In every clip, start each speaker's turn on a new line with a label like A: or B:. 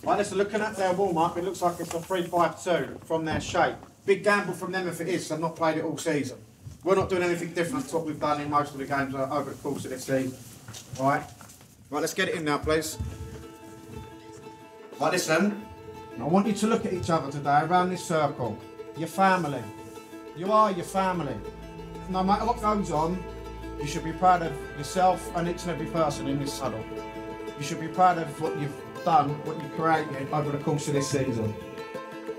A: Right, listen, looking at their warm-up, it looks like it's a 3-5-2 from their shape. Big gamble from them if it is, they've not played it all season. We're not doing anything different to what we've done in most of the games over the course of this season. Right, let's get it in now, please. Right, listen, I want you to look at each other today around this circle. Your family. You are your family. No matter what goes on, you should be proud of yourself and each and every person in this huddle. You should be proud of what you've done, what you've created over the course of this season.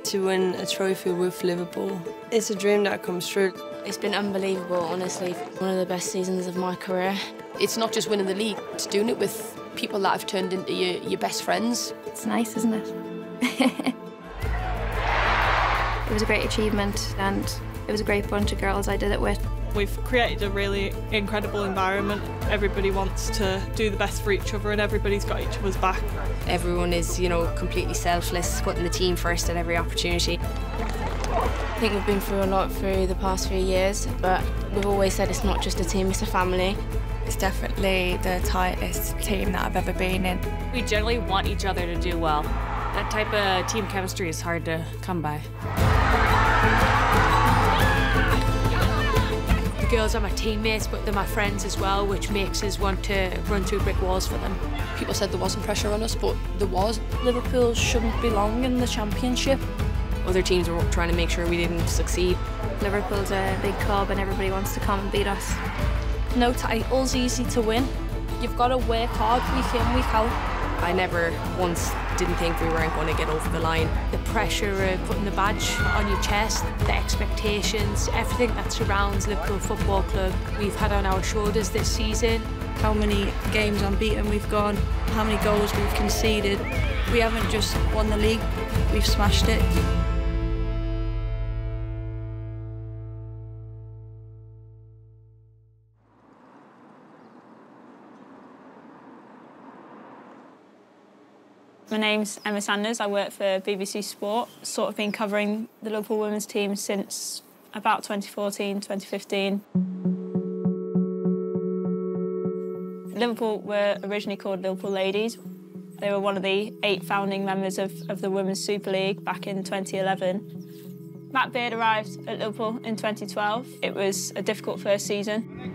B: To win a trophy with Liverpool, it's a dream that comes true.
C: It's been unbelievable, honestly. One of the best seasons of my career.
D: It's not just winning the league, it's doing it with people that have turned into your best friends.
E: It's nice, isn't it? It was a great achievement and it was a great bunch of girls I did it with.
F: We've created a really incredible environment. Everybody wants to do the best for each other and everybody's got each other's back.
C: Everyone is, completely selfless, putting the team first at every opportunity. I think we've been through a lot through the past few years, but we've always said it's not just a team, it's a family.
G: It's definitely the tightest team that I've ever been in.
H: We generally want each other to do well. That type of team chemistry is hard to come by. The girls are my teammates, but they're my friends as well, which makes us want to run through brick walls for them.
D: People said there wasn't pressure on us, but there was.
I: Liverpool shouldn't belong in the Championship.
C: Other teams were trying to make sure we didn't succeed.
E: Liverpool's a big club and everybody wants to come and beat us.
I: No title's easy to win. You've got to work hard week in, week out.
C: I never once didn't think we weren't going to get over the line.
H: The pressure of putting the badge on your chest, the expectations, everything that surrounds Liverpool Football Club, we've had on our shoulders this season.
I: How many games unbeaten we've gone, how many goals we've conceded. We haven't just won the league, we've smashed it.
J: My name's Emma Sanders, I work for BBC Sport. Sort of been covering the Liverpool women's team since about 2014, 2015. Liverpool were originally called Liverpool Ladies. They were one of the 8 founding members of the Women's Super League back in 2011. Matt Beard arrived at Liverpool in 2012. It was a difficult first season.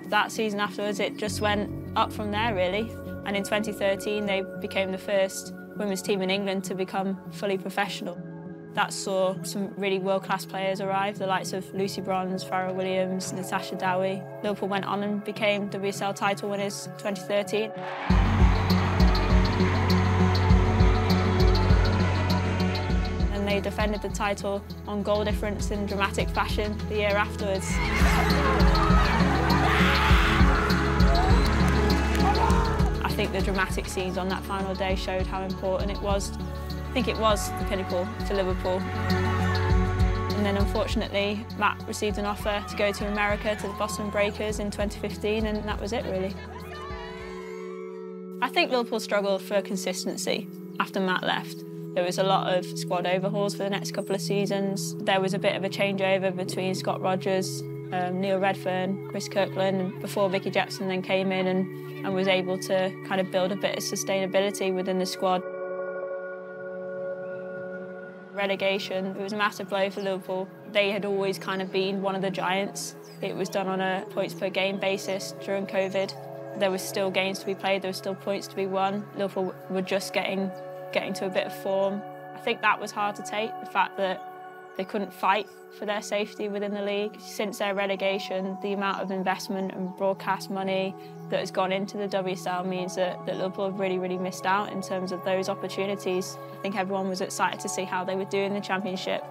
J: That season afterwards, it just went up from there, really. And in 2013, they became the first women's team in England to become fully professional. That saw some really world-class players arrive, the likes of Lucy Bronze, Farrah Williams, Natasha Dowie. Liverpool went on and became WSL title winners in 2013. And they defended the title on goal difference in dramatic fashion the year afterwards. I think the dramatic scenes on that final day showed how important it was. I think it was the pinnacle for Liverpool. And then unfortunately, Matt received an offer to go to America to the Boston Breakers in 2015, and that was it, really. I think Liverpool struggled for consistency after Matt left. There was a lot of squad overhauls for the next couple of seasons. There was a bit of a changeover between Scott Rogers, Neil Redfern, Chris Kirkland, before Vicky Jepson then came in and was able to kind of build a bit of sustainability within the squad. Relegation, it was a massive blow for Liverpool. They had always kind of been one of the giants. It was done on a points per game basis during COVID. There were still games to be played, there were still points to be won. Liverpool were just getting to a bit of form. I think that was hard to take, the fact that they couldn't fight for their safety within the league. Since their relegation, the amount of investment and broadcast money that has gone into the WSL means that Liverpool have really, really missed out in terms of those opportunities. I think everyone was excited to see how they would do in the Championship.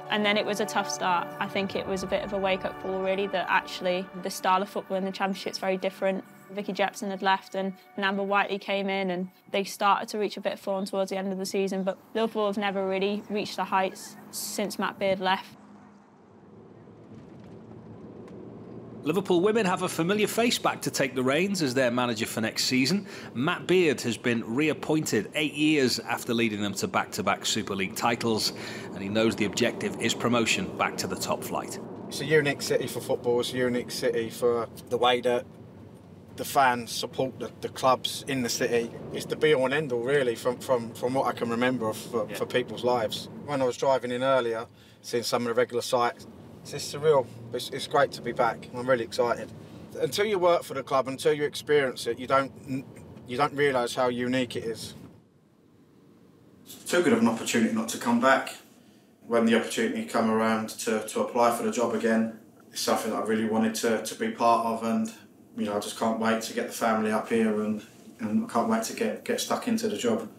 J: And then it was a tough start. I think it was a bit of a wake-up call, really, that actually the style of football in the Championship is very different. Vicky Jepson had left and Amber Whiteley came in and they started to reach a bit of form towards the end of the season, but Liverpool have never really reached the heights since Matt Beard left.
K: Liverpool women have a familiar face back to take the reins as their manager for next season. Matt Beard has been reappointed 8 years after leading them to back-to-back Super League titles, and he knows the objective is promotion back to the top flight.
A: It's a unique city for football, it's a unique city for the way that the fans support the clubs in the city. It's the be-all and end-all, really, from what I can remember for people's lives. When I was driving in earlier, seeing some of the regular sites, it's just surreal. It's great to be back. I'm really excited. Until you work for the club, until you experience it, you don't realise how unique it is. Too good of an opportunity not to come back. When the opportunity come around to apply for the job again, it's something that I really wanted to be part of, and you know, I just can't wait to get the family up here, and I can't wait to get stuck into the job.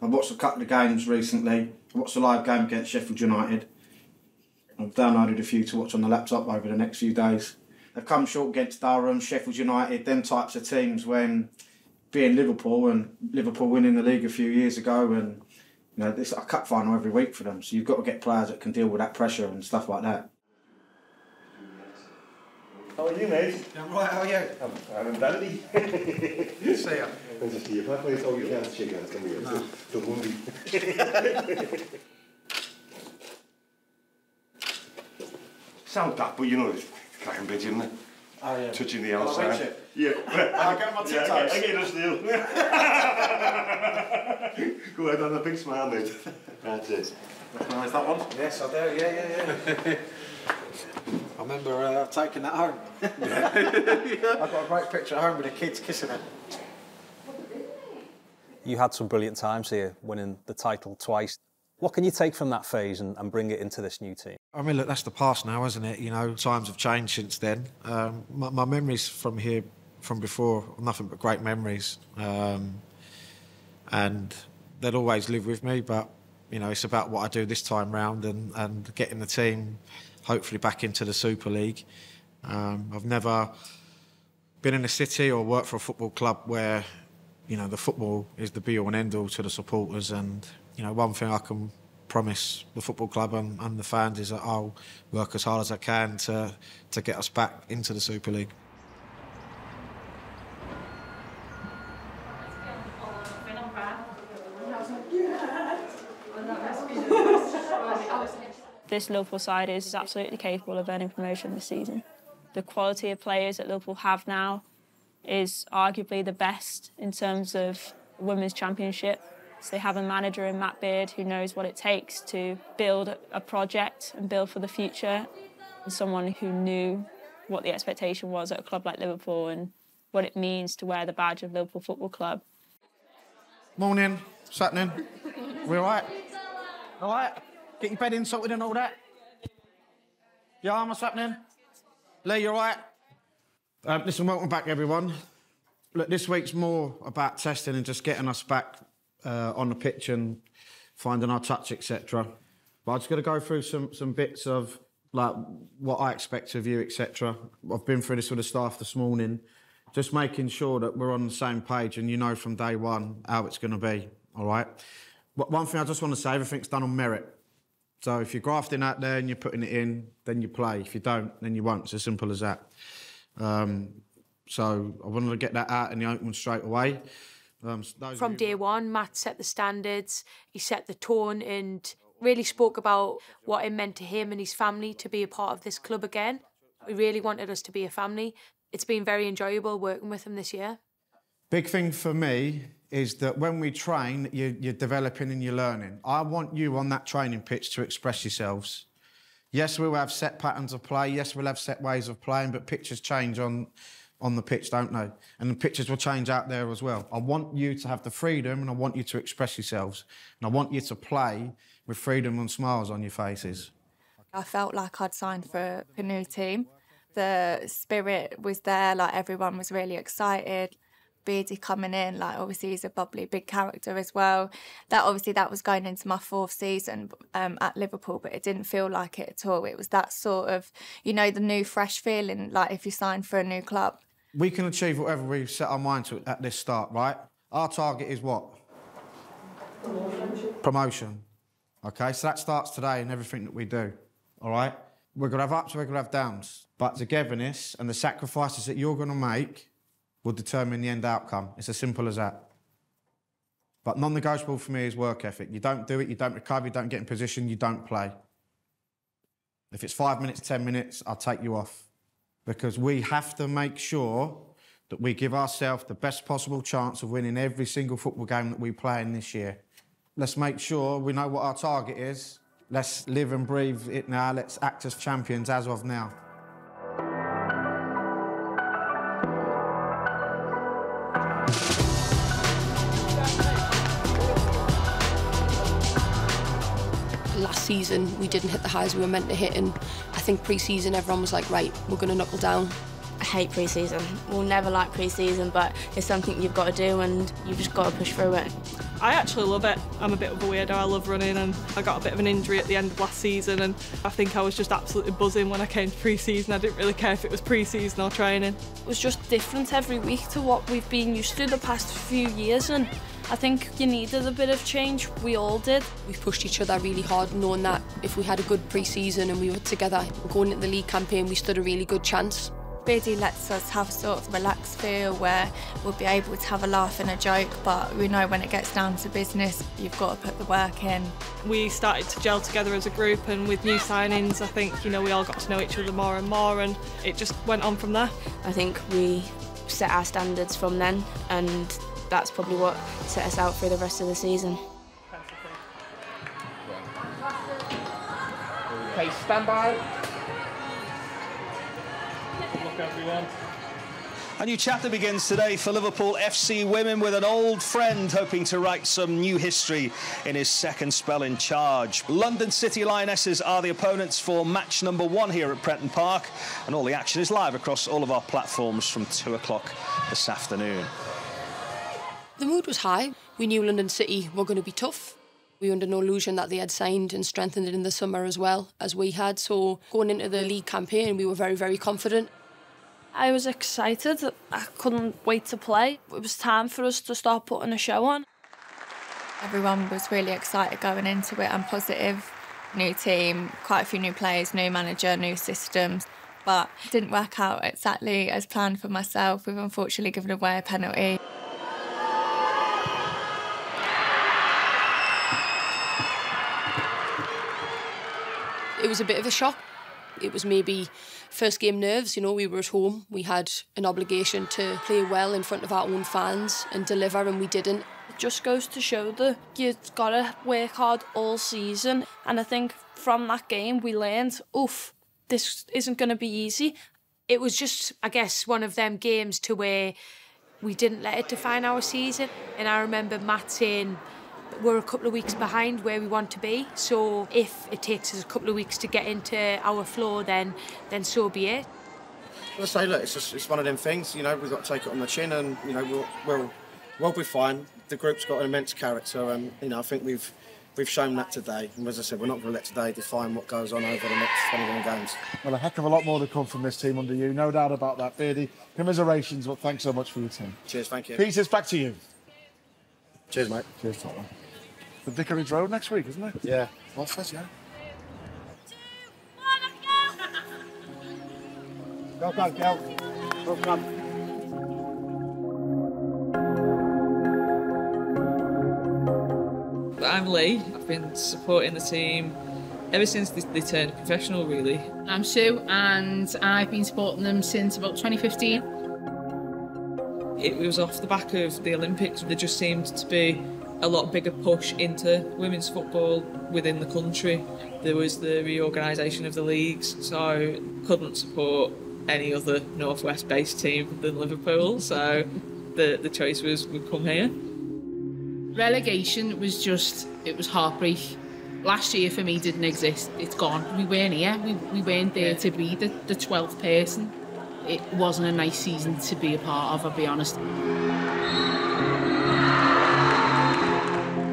A: I've watched a couple of games recently. I watched a live game against Sheffield United. I've downloaded a few to watch on the laptop over the next few days. They've come short against Durham, Sheffield United, them types of teams, when being Liverpool and Liverpool winning the league a few years ago, and you know, it's a cup final every week for them. So you've got to get players that can deal with that pressure and stuff like that.
L: How are you, mate?
A: I'm right, how are you?
L: I'm in Bellamy.
A: Good to see you.
L: Good to see you. Papa, it's all you can't shake hands, come here.
A: No.
L: The Humvee. Sound that, but you know, it's cracking bit, isn't it?
A: Oh, yeah.
L: Touching the outside. Yeah.
A: I'll get my tiptoes.
L: I get a steal. Go ahead on a big smile, mate. That's it.
A: Recognise that one? Yes, I do, yeah. I remember taking that home. I've got a great picture at home with the kids kissing it.
K: You had some brilliant times here, winning the title twice. What can you take from that phase and bring it into this new team?
A: I mean, look, that's the past now, isn't it? You know, times have changed since then. My memories from here, from before, are nothing but great memories. And they'll always live with me, but, you know, it's about what I do this time round and getting the team hopefully back into the Super League. I've never been in a city or worked for a football club where, you know, the football is the be-all and end-all to the supporters. And, you know, one thing I can promise the football club and the fans is that I'll work as hard as I can to get us back into the Super League.
J: This Liverpool side is absolutely capable of earning promotion this season. The quality of players that Liverpool have now is arguably the best in terms of women's championship. So they have a manager in Matt Beard who knows what it takes to build a project and build for the future. And someone who knew what the expectation was at a club like Liverpool and what it means to wear the badge of Liverpool Football Club.
A: Morning, what's happening? We all right? All right? Get your bed in sorted and all that? Yeah, what's happening? Lee, you all right? Listen, welcome back, everyone. Look, this week's more about testing and just getting us back on the pitch and finding our touch, etc. But I just got to go through some bits of like what I expect of you, etc. I've been through this with the staff this morning, just making sure that we're on the same page and you know from day one how it's going to be. All right. But one thing I just want to say: everything's done on merit. So if you're grafting out there and you're putting it in, then you play. If you don't, then you won't. It's as simple as that. So I wanted to get that out in the open straight away.
H: From day one, Matt set the standards, he set the tone and really spoke about what it meant to him and his family to be a part of this club again. He really wanted us to be a family. It's been very enjoyable working with him this year.
A: Big thing for me is that when we train, you're developing and you're learning. I want you on that training pitch to express yourselves. Yes, we'll have set patterns of play. Yes, we'll have set ways of playing, but pitches change on the pitch, don't they? And the pitches will change out there as well. I want you to have the freedom and I want you to express yourselves. And I want you to play with freedom and smiles on your faces.
G: I felt like I'd signed for a new team. The spirit was there, like everyone was really excited. Beardy coming in, like obviously he's a bubbly big character as well. That was going into my 4th season at Liverpool, but it didn't feel like it at all. It was that sort of, you know, the new fresh feeling, like if you sign for a new club.
A: We can achieve whatever we've set our mind to at this start, right? Our target is what? Promotion. Okay, so that starts today in everything that we do, all right? We're going to have ups, we're going to have downs. But togetherness and the sacrifices that you're going to make will determine the end outcome. It's as simple as that. But non-negotiable for me is work ethic. You don't do it, you don't recover, you don't get in position, you don't play. If it's 5 minutes, 10 minutes, I'll take you off. Because we have to make sure that we give ourselves the best possible chance of winning every single football game that we play in this year. Let's make sure we know what our target is. Let's live and breathe it now. Let's act as champions as of now.
D: Last season, we didn't hit the highs we were meant to hit, and I think pre-season everyone was like, right, we're going to knuckle down.
C: I hate pre-season. We'll never like pre-season, but it's something you've got to do and you've just got to push through it.
F: I actually love it. I'm a bit of a weirdo. I love running, and I got a bit of an injury at the end of last season, and I think I was just absolutely buzzing when I came to pre-season. I didn't really care if it was pre-season or training.
I: It was just different every week to what we've been used to the past few years, and I think you needed a bit of change. We all did.
D: We pushed each other really hard, knowing that if we had a good pre-season and we were together going into the league campaign, we stood a really good chance.
G: Beardy lets us have sort of a relaxed feel where we'll be able to have a laugh and a joke, but we know when it gets down to business, you've got to put the work in.
F: We started to gel together as a group, and with new signings, I think, you know, we all got to know each other more and more, and it just went on from there.
C: I think we set our standards from then, and that's probably what set us out through the rest of the season.
M: Okay, stand by.
K: Everyone. A new chapter begins today for Liverpool FC Women, with an old friend hoping to write some new history in his second spell in charge. London City Lionesses are the opponents for match number 1 here at Prenton Park, and all the action is live across all of our platforms from 2 o'clock this afternoon.
D: The mood was high. We knew London City were going to be tough. We were under no illusion that they had signed and strengthened it in the summer as well as we had, so going into the league campaign we were very, very confident.
I: I was excited. I couldn't wait to play. It was time for us to start putting a show on.
G: Everyone was really excited going into it and positive. New team, quite a few new players, new manager, new systems. But it didn't work out exactly as planned for myself. We've unfortunately given away a penalty.
D: It was a bit of a shock. It was maybe first game nerves, you know, we were at home. We had an obligation to play well in front of our own fans and deliver, and we didn't.
I: It just goes to show that you've got to work hard all season. And I think from that game we learned, oof, this isn't going to be easy.
H: It was just, I guess, one of them games to where we didn't let it define our season. And I remember Matt saying, we're a couple of weeks behind where we want to be, so if it takes us a couple of weeks to get into our flow, then so be it.
N: I say, look, it's one of them things, you know, we've got to take it on the chin, and, you know, we'll be fine. The group's got an immense character, and, you know, I think we've shown that today. And as I said, we're not going to let today define what goes on over the next 21 games.
O: Well, a heck of a lot more to come from this team under you, no doubt about that, Beardy. Commiserations, but thanks so much for your team.
N: Cheers, thank you.
O: Pete, it's back to you.
N: Cheers, mate.
O: Cheers, Tottenham. The Vicarage Road next week, isn't it?
N: Yeah.
O: What's that, yeah?
N: Go, go. Go, go.
P: I'm Lee. I've been supporting the team ever since they turned professional, really.
Q: I'm Sue, and I've been supporting them since about 2015.
P: It was off the back of the Olympics. There just seemed to be a lot bigger push into women's football within the country. There was the reorganisation of the leagues, so couldn't support any other Northwest based team than Liverpool, so the choice was we'd come here.
Q: Relegation was just, it was heartbreak. Last year for me didn't exist, it's gone. We weren't here, we weren't there to be the 12th person. It wasn't a nice season to be a part of, I'll be honest.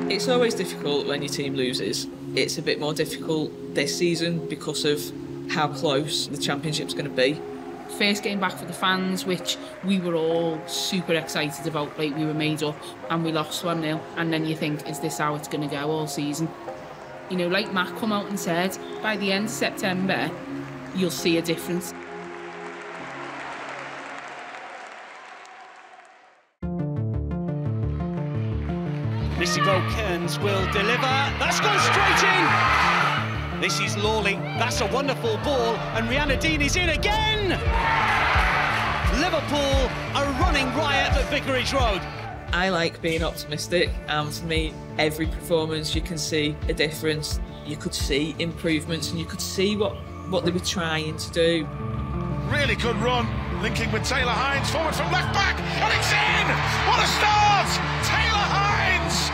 P: It's always difficult when your team loses. It's a bit more difficult this season because of how close the Championship's going to be.
Q: First game back for the fans, which we were all super excited about, like we were made up, and we lost 1-0. And then you think, is this how it's going to go all season? You know, like Matt come out and said, by the end of September, you'll see a difference.
R: Missy Kearns will deliver. That's gone straight in. This is Lawley. That's a wonderful ball. And Rihanna Dean is in again. Liverpool are running riot at Vicarage Road.
P: I like being optimistic, and for me, every performance you can see a difference. You could see improvements, and you could see what they were trying to do.
M: Really good run, linking with Taylor Hines, forward from left back, and it's in! What a start! Taylor Hines!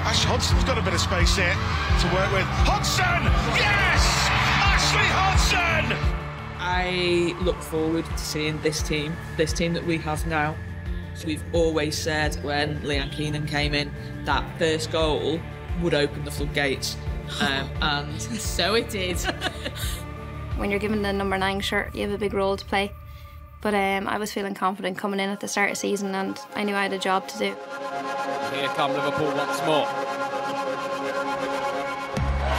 M: Ash Hudson's got a bit of space here to work with. Hudson! Yes! Ashley Hudson!
P: I look forward to seeing this team that we have now. We've always said when Leanne Keenan came in, that first goal would open the floodgates, and so it did.
E: When you're given the number 9 shirt, you have a big role to play. But I was feeling confident coming in at the start of the season, and I knew I had a job to do.
R: Here come Liverpool once more.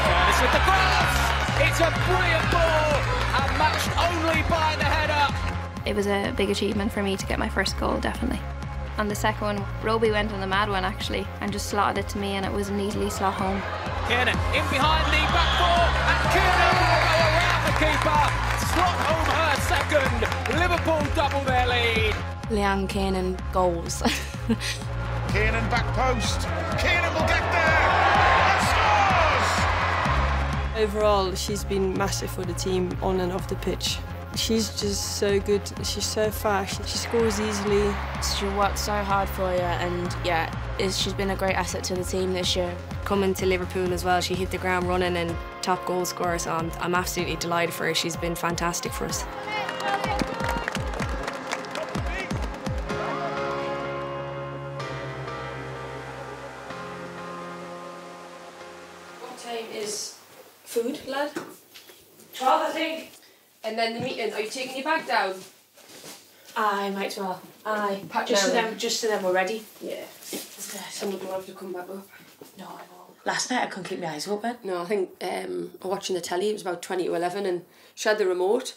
R: Curtis with the cross! It's a brilliant ball, and matched only by the header.
E: It was a big achievement for me to get my first goal, definitely. And the second one, Roby went on the mad one actually, and just slotted it to me, and it was an easily slot home.
R: Kiernan in behind the back four, and Kiernan will go around the keeper. Slot home her second. Liverpool double their lead.
C: Leanne Kiernan goals.
M: Kiernan back post. Kiernan will get there and scores!
B: Overall, she's been massive for the team on and off the pitch. She's just so good, she's so fast, she scores easily.
C: She worked so hard for you, and yeah, she's been a great asset to the team this year. Coming to Liverpool as well, she hit the ground running and top goal scorer, so I'm absolutely delighted for her. She's been fantastic for us.
D: What time is food, lad?
H: 12, I think.
D: And then the meeting, are you taking your bag down?
H: Aye, might as well. Aye,
D: Pack
H: just
D: down.
H: so then we're ready.
D: Yeah. Someone will have to come back up.
H: No, I won't. Last night I couldn't keep my eyes open.
D: No, I think watching the telly, it was about 20 to 11, and she had the remote.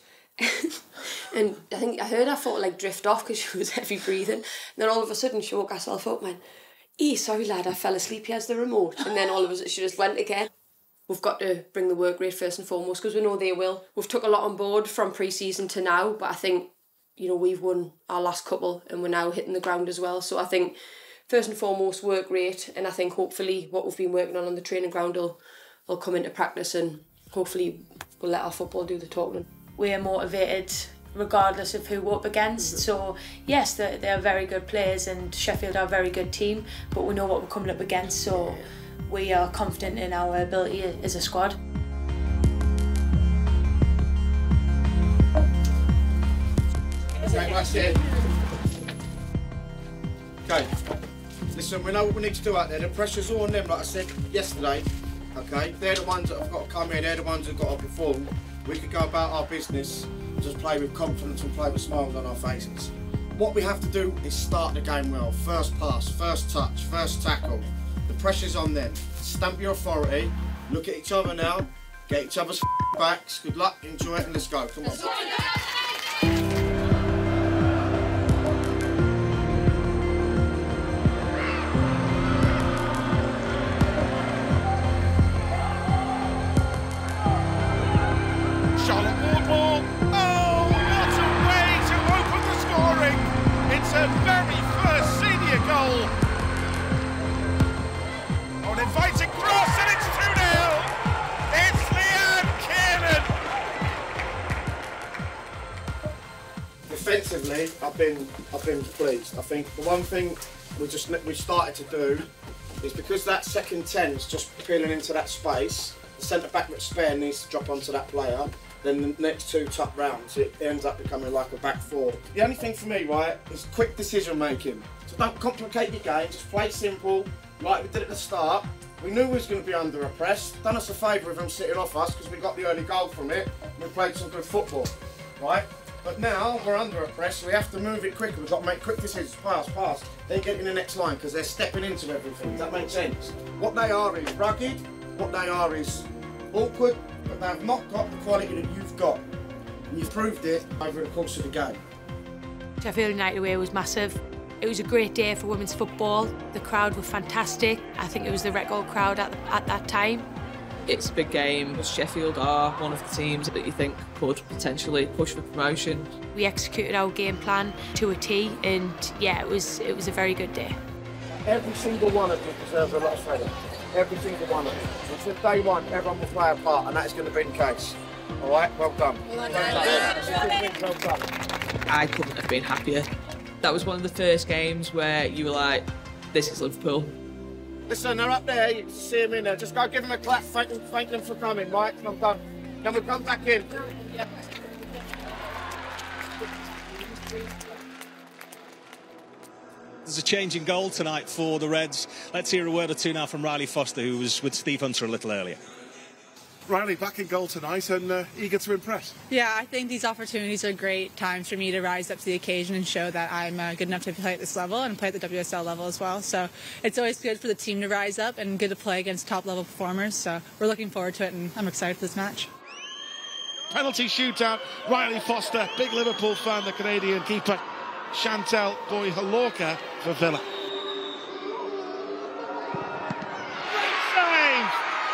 D: And I heard her thought like drift off because she was heavy breathing. And then all of a sudden she woke herself up, man. Sorry lad, I fell asleep, here's the remote. And then all of a sudden she just went again. We've got to bring the work rate first and foremost, because we know they will. We've took a lot on board from pre-season to now, but I think, you know, we've won our last couple and we're now hitting the ground as well. So I think first and foremost work rate, and I think hopefully what we've been working on the training ground will come into practice, and hopefully we'll let our football do the talking.
H: We're motivated regardless of who we're up against. So yes, they're very good players, and Sheffield are a very good team, but we know what we're coming up against, so we are confident in our ability as a squad.
N: Okay, listen, we know what we need to do out there. The pressure's all on them, like I said yesterday. Okay, they're the ones that have got to come in, they're the ones that have got to perform. We could go about our business, just play with confidence and play with smiles on our faces. What we have to do is start the game well. First pass, first touch, first tackle. The pressure's on them. Stamp your authority, look at each other now, get each other's backs. Good luck, enjoy it, and let's go. Come on.
M: Charlotte Wardlaw. Oh, what a way to open the scoring. It's her very first senior goal. Oh, an inviting cross, and it's 2-0. It's Leanne Kiernan.
N: Defensively, I've been pleased. I think the one thing we started to do is, because that second 10 is just peeling into that space, the centre back that's spare needs to drop onto that player. Then the next two tuck rounds, it ends up becoming like a back four. The only thing for me, right, is quick decision making. So don't complicate your game, just play simple, like we did at the start. We knew we was going to be under a press. Done us a favour with them sitting off us because we got the early goal from it. We played some good football, right? But now we're under a press, so we have to move it quicker. We've got to make quick decisions, pass. Then get in the next line because they're stepping into everything. Does that make sense? What they are is rugged, what they are is awkward, but they have not got the quality that you've got. And you've proved it over the course of the game.
H: Sheffield United away was massive. It was a great day for women's football. The crowd were fantastic. I think it was the record crowd at that time.
P: It's a big game. Sheffield are one of the teams that you think could potentially push for promotion.
H: We executed our game plan to a T, and yeah, it was a very good day.
N: Every single one of you deserves a lot of credit. Every single one of you. And from day one, everyone will play a part, and that's going to be the case. All right, well done. Well done.
P: I couldn't have been happier. That was one of the first games where you were like, this is Liverpool.
N: Listen, they're up there, you can see them in there. Just go give them a clap, thank them for coming, right? Well done. Then we'll come back in.
K: There's a change in goal tonight for the Reds. Let's hear a word or two now from Riley Foster, who was with Steve Hunter a little earlier.
M: Riley back in goal tonight and eager to impress.
S: Yeah, I think these opportunities are great times for me to rise up to the occasion and show that I'm good enough to play at this level and play at the WSL level as well. So it's always good for the team to rise up and good to play against top level performers. So we're looking forward to it and I'm excited for this match.
M: Penalty shootout, Riley Foster, big Liverpool fan, the Canadian keeper, Chantel Boy-Halorka for Villa.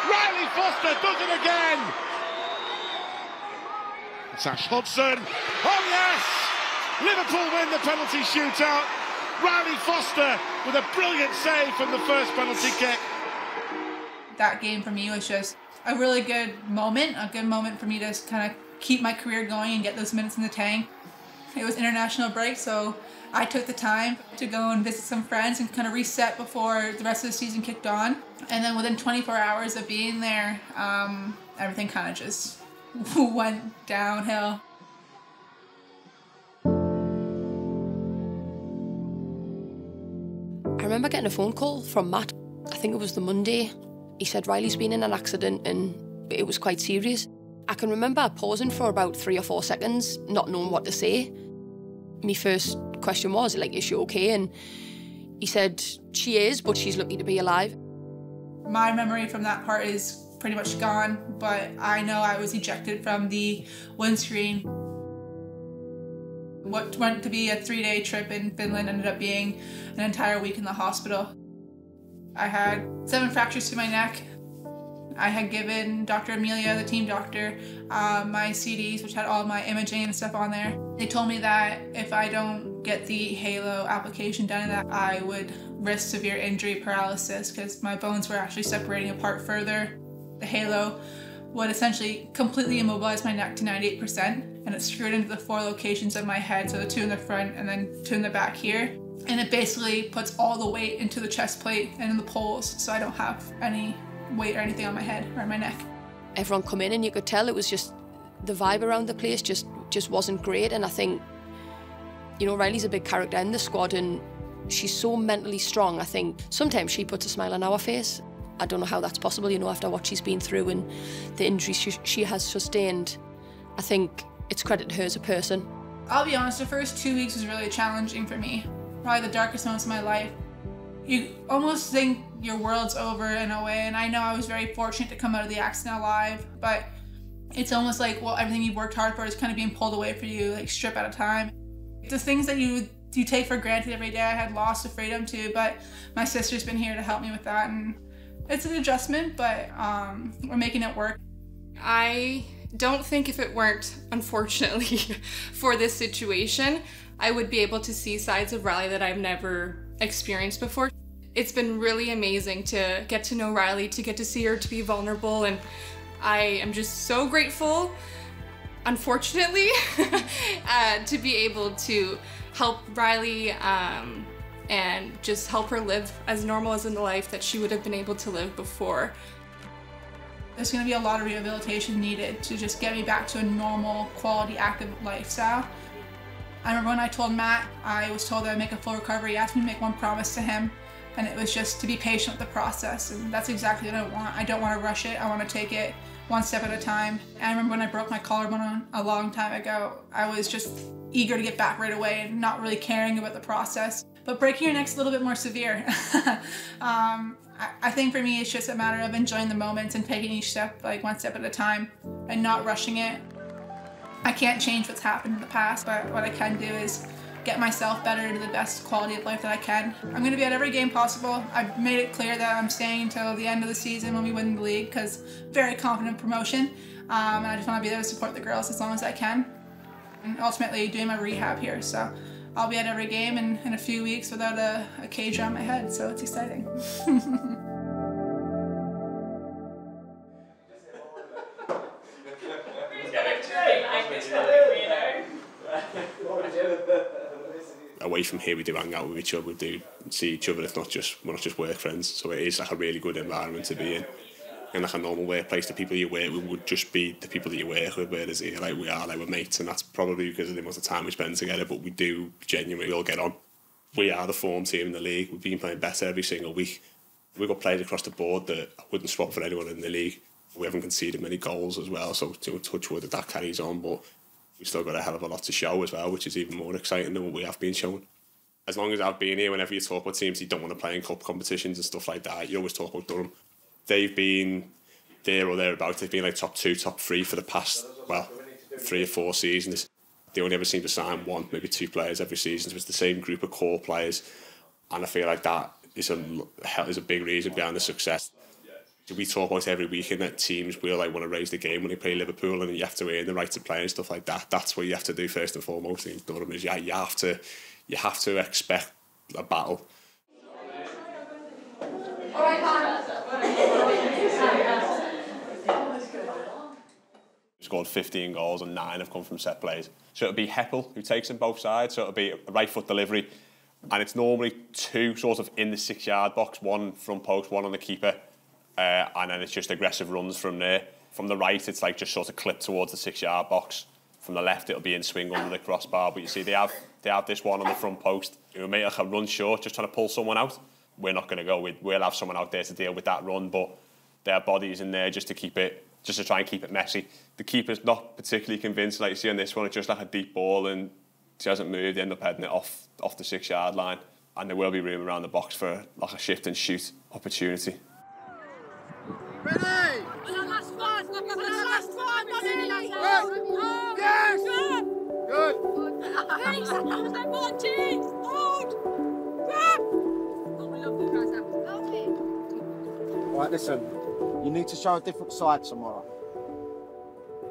M: Riley Foster does it again. It's Ash Hudson. Oh yes! Liverpool win the penalty shootout. Riley Foster with a brilliant save from the first penalty kick.
S: That game for me was just a really good moment, for me to kind of keep my career going and get those minutes in the tank. It was international break, so I took the time to go and visit some friends and kind of reset before the rest of the season kicked on. And then within 24 hours of being there, everything kind of just went downhill.
D: I remember getting a phone call from Matt. I think it was the Monday. He said Riley's been in an accident and it was quite serious. I can remember pausing for about 3 or 4 seconds, not knowing what to say. My first question was, like, is she okay? And he said, she is, but she's lucky to be alive.
S: My memory from that part is pretty much gone, but I know I was ejected from the windscreen. What went to be a 3-day trip in Finland ended up being an entire week in the hospital. I had 7 fractures to my neck. I had given Dr. Amelia, the team doctor, my CDs, which had all my imaging and stuff on there. They told me that if I don't get the Halo application done, that I would risk severe injury paralysis because my bones were actually separating apart further. The Halo would essentially completely immobilize my neck to 98%, and it screwed into the 4 locations of my head, so the 2 in the front and then 2 in the back here. And it basically puts all the weight into the chest plate and in the poles, so I don't have any weight or anything on my head or on my neck.
D: Everyone come in and you could tell it was just, the vibe around the place just wasn't great. And I think, you know, Riley's a big character in the squad and she's so mentally strong. I think sometimes she puts a smile on our face. I don't know how that's possible, you know, after what she's been through and the injuries she has sustained. I think it's credit to her as a person.
S: I'll be honest, the first 2 weeks was really challenging for me. Probably the darkest moments of my life. You almost think your world's over in a way, and I know I was very fortunate to come out of the accident alive, but it's almost like, well, everything you've worked hard for is kind of being pulled away from you, like strip at a time. The things that you take for granted every day, I had lost the freedom to, but my sister's been here to help me with that, and it's an adjustment, but we're making it work.
T: I don't think if it weren't, unfortunately, for this situation, I would be able to see sides of Riley that I've never experienced before. It's been really amazing to get to know Riley, to get to see her to be vulnerable, and I am just so grateful, unfortunately, to be able to help Riley and just help her live as normal as in the life that she would have been able to live before.
S: There's going to be a lot of rehabilitation needed to just get me back to a normal, quality, active lifestyle. I remember when I told Matt, I was told that I'd make a full recovery. He asked me to make one promise to him, and it was just to be patient with the process, and that's exactly what I want. I don't want to rush it. I want to take it one step at a time. And I remember when I broke my collarbone a long time ago, I was just eager to get back right away and not really caring about the process. But breaking your neck's a little bit more severe. I think for me, it's just a matter of enjoying the moments and taking each step, like one step at a time, and not rushing it. I can't change what's happened in the past, but what I can do is get myself better to the best quality of life that I can. I'm going to be at every game possible. I've made it clear that I'm staying until the end of the season when we win the league, because very confident promotion. And I just want to be there to support the girls as long as I can. And ultimately doing my rehab here, so I'll be at every game in a few weeks without a cage around my head, so it's exciting.
U: Away from here, we do hang out with each other, we do see each other, we're not just work friends, so it is like a really good environment to be in. In like a normal workplace, the people you work with would just be the people that you work with, whereas here, like, we are, like, we're mates, and that's probably because of the amount of time we spend together, but we do genuinely all get on. We are the form team in the league. We've been playing better every single week. We've got players across the board that I wouldn't swap for anyone in the league. We haven't conceded many goals as well, so to touch wood that carries on, but we've still got a hell of a lot to show as well, which is even more exciting than what we have been shown. As long as I've been here, whenever you talk about teams you don't want to play in cup competitions and stuff like that, you always talk about Durham. They've been there or thereabouts. They've been like top 2, top 3 for the past, 3 or 4 seasons. They only ever seem to sign 1, maybe 2 players every season. So it's the same group of core players, and I feel like that is a big reason behind the success. We talk about every weekend that teams will want to raise the game when they play Liverpool, and you have to earn the right to play and stuff like that. That's what you have to do first and foremost in Durham. Is you have to expect a battle. Scored 15 goals and 9 have come from set plays. So it'll be Heppel who takes them both sides. So it'll be a right foot delivery, and it's normally 2 sort of in the 6-yard box, 1 front post, 1 on the keeper. And then it's just aggressive runs from there. From the right, it's like just sort of clipped towards the 6-yard box. From the left, it'll be in swing under the crossbar. But you see, they have this one on the front post. It'll make like a run short, just trying to pull someone out. We're not going to go. We'll have someone out there to deal with that run, but their body's in there just to try and keep it messy. The keeper's not particularly convinced, like you see on this one. It's just like a deep ball, and she hasn't moved. They end up heading it off the 6-yard line, and there will be room around the box for like a shift and shoot opportunity.
R: Ready? Last one! Yes! Good!
A: Right, listen, you need to show a different side tomorrow.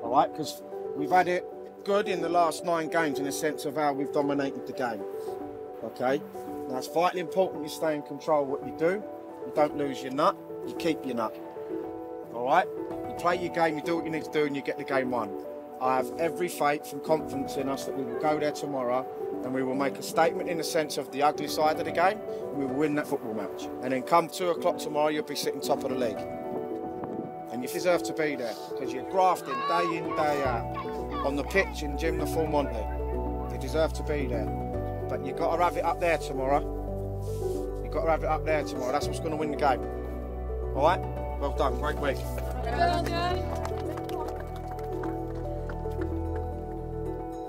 A: All right, because we've had it good in the last 9 games in the sense of how we've dominated the game. Okay? Now, it's vitally important you stay in control of what you do. You don't lose your nut, you keep your nut. All right? You play your game, you do what you need to do, and you get the game won. I have every faith and confidence in us that we will go there tomorrow and we will make a statement in the sense of the ugly side of the game, and we will win that football match. And then come 2 o'clock tomorrow, you'll be sitting top of the league. And you deserve to be there, because you're grafting day in, day out. On the pitch in Gym the Full Monty. You deserve to be there. But you've got to have it up there tomorrow. You've got to have it up there tomorrow. That's what's going to win the game. All right? Well done. Great week.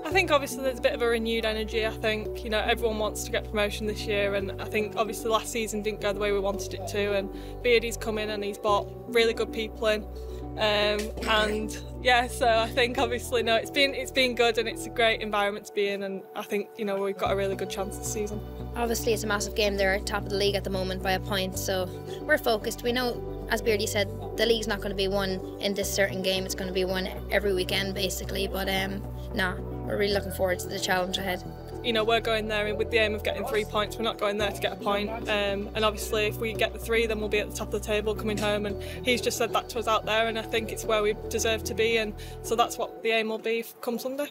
F: I think obviously there's a bit of a renewed energy. I think, everyone wants to get promotion this year, and I think obviously last season didn't go the way we wanted it to, and Beardy's come in and he's brought really good people in. So I think obviously it's been good, and it's a great environment to be in, and I think we've got a really good chance this season.
E: Obviously it's a massive game. They're top of the league at the moment by a point, so we're focused. We know, as Beardy said, the league's not going to be won in this certain game. It's going to be won every weekend basically, but we're really looking forward to the challenge ahead.
F: We're going there with the aim of getting 3 points. We're not going there to get a point. And obviously if we get the 3, then we'll be at the top of the table coming home, and he's just said that to us out there, and I think it's where we deserve to be, and so that's what the aim will be come Sunday.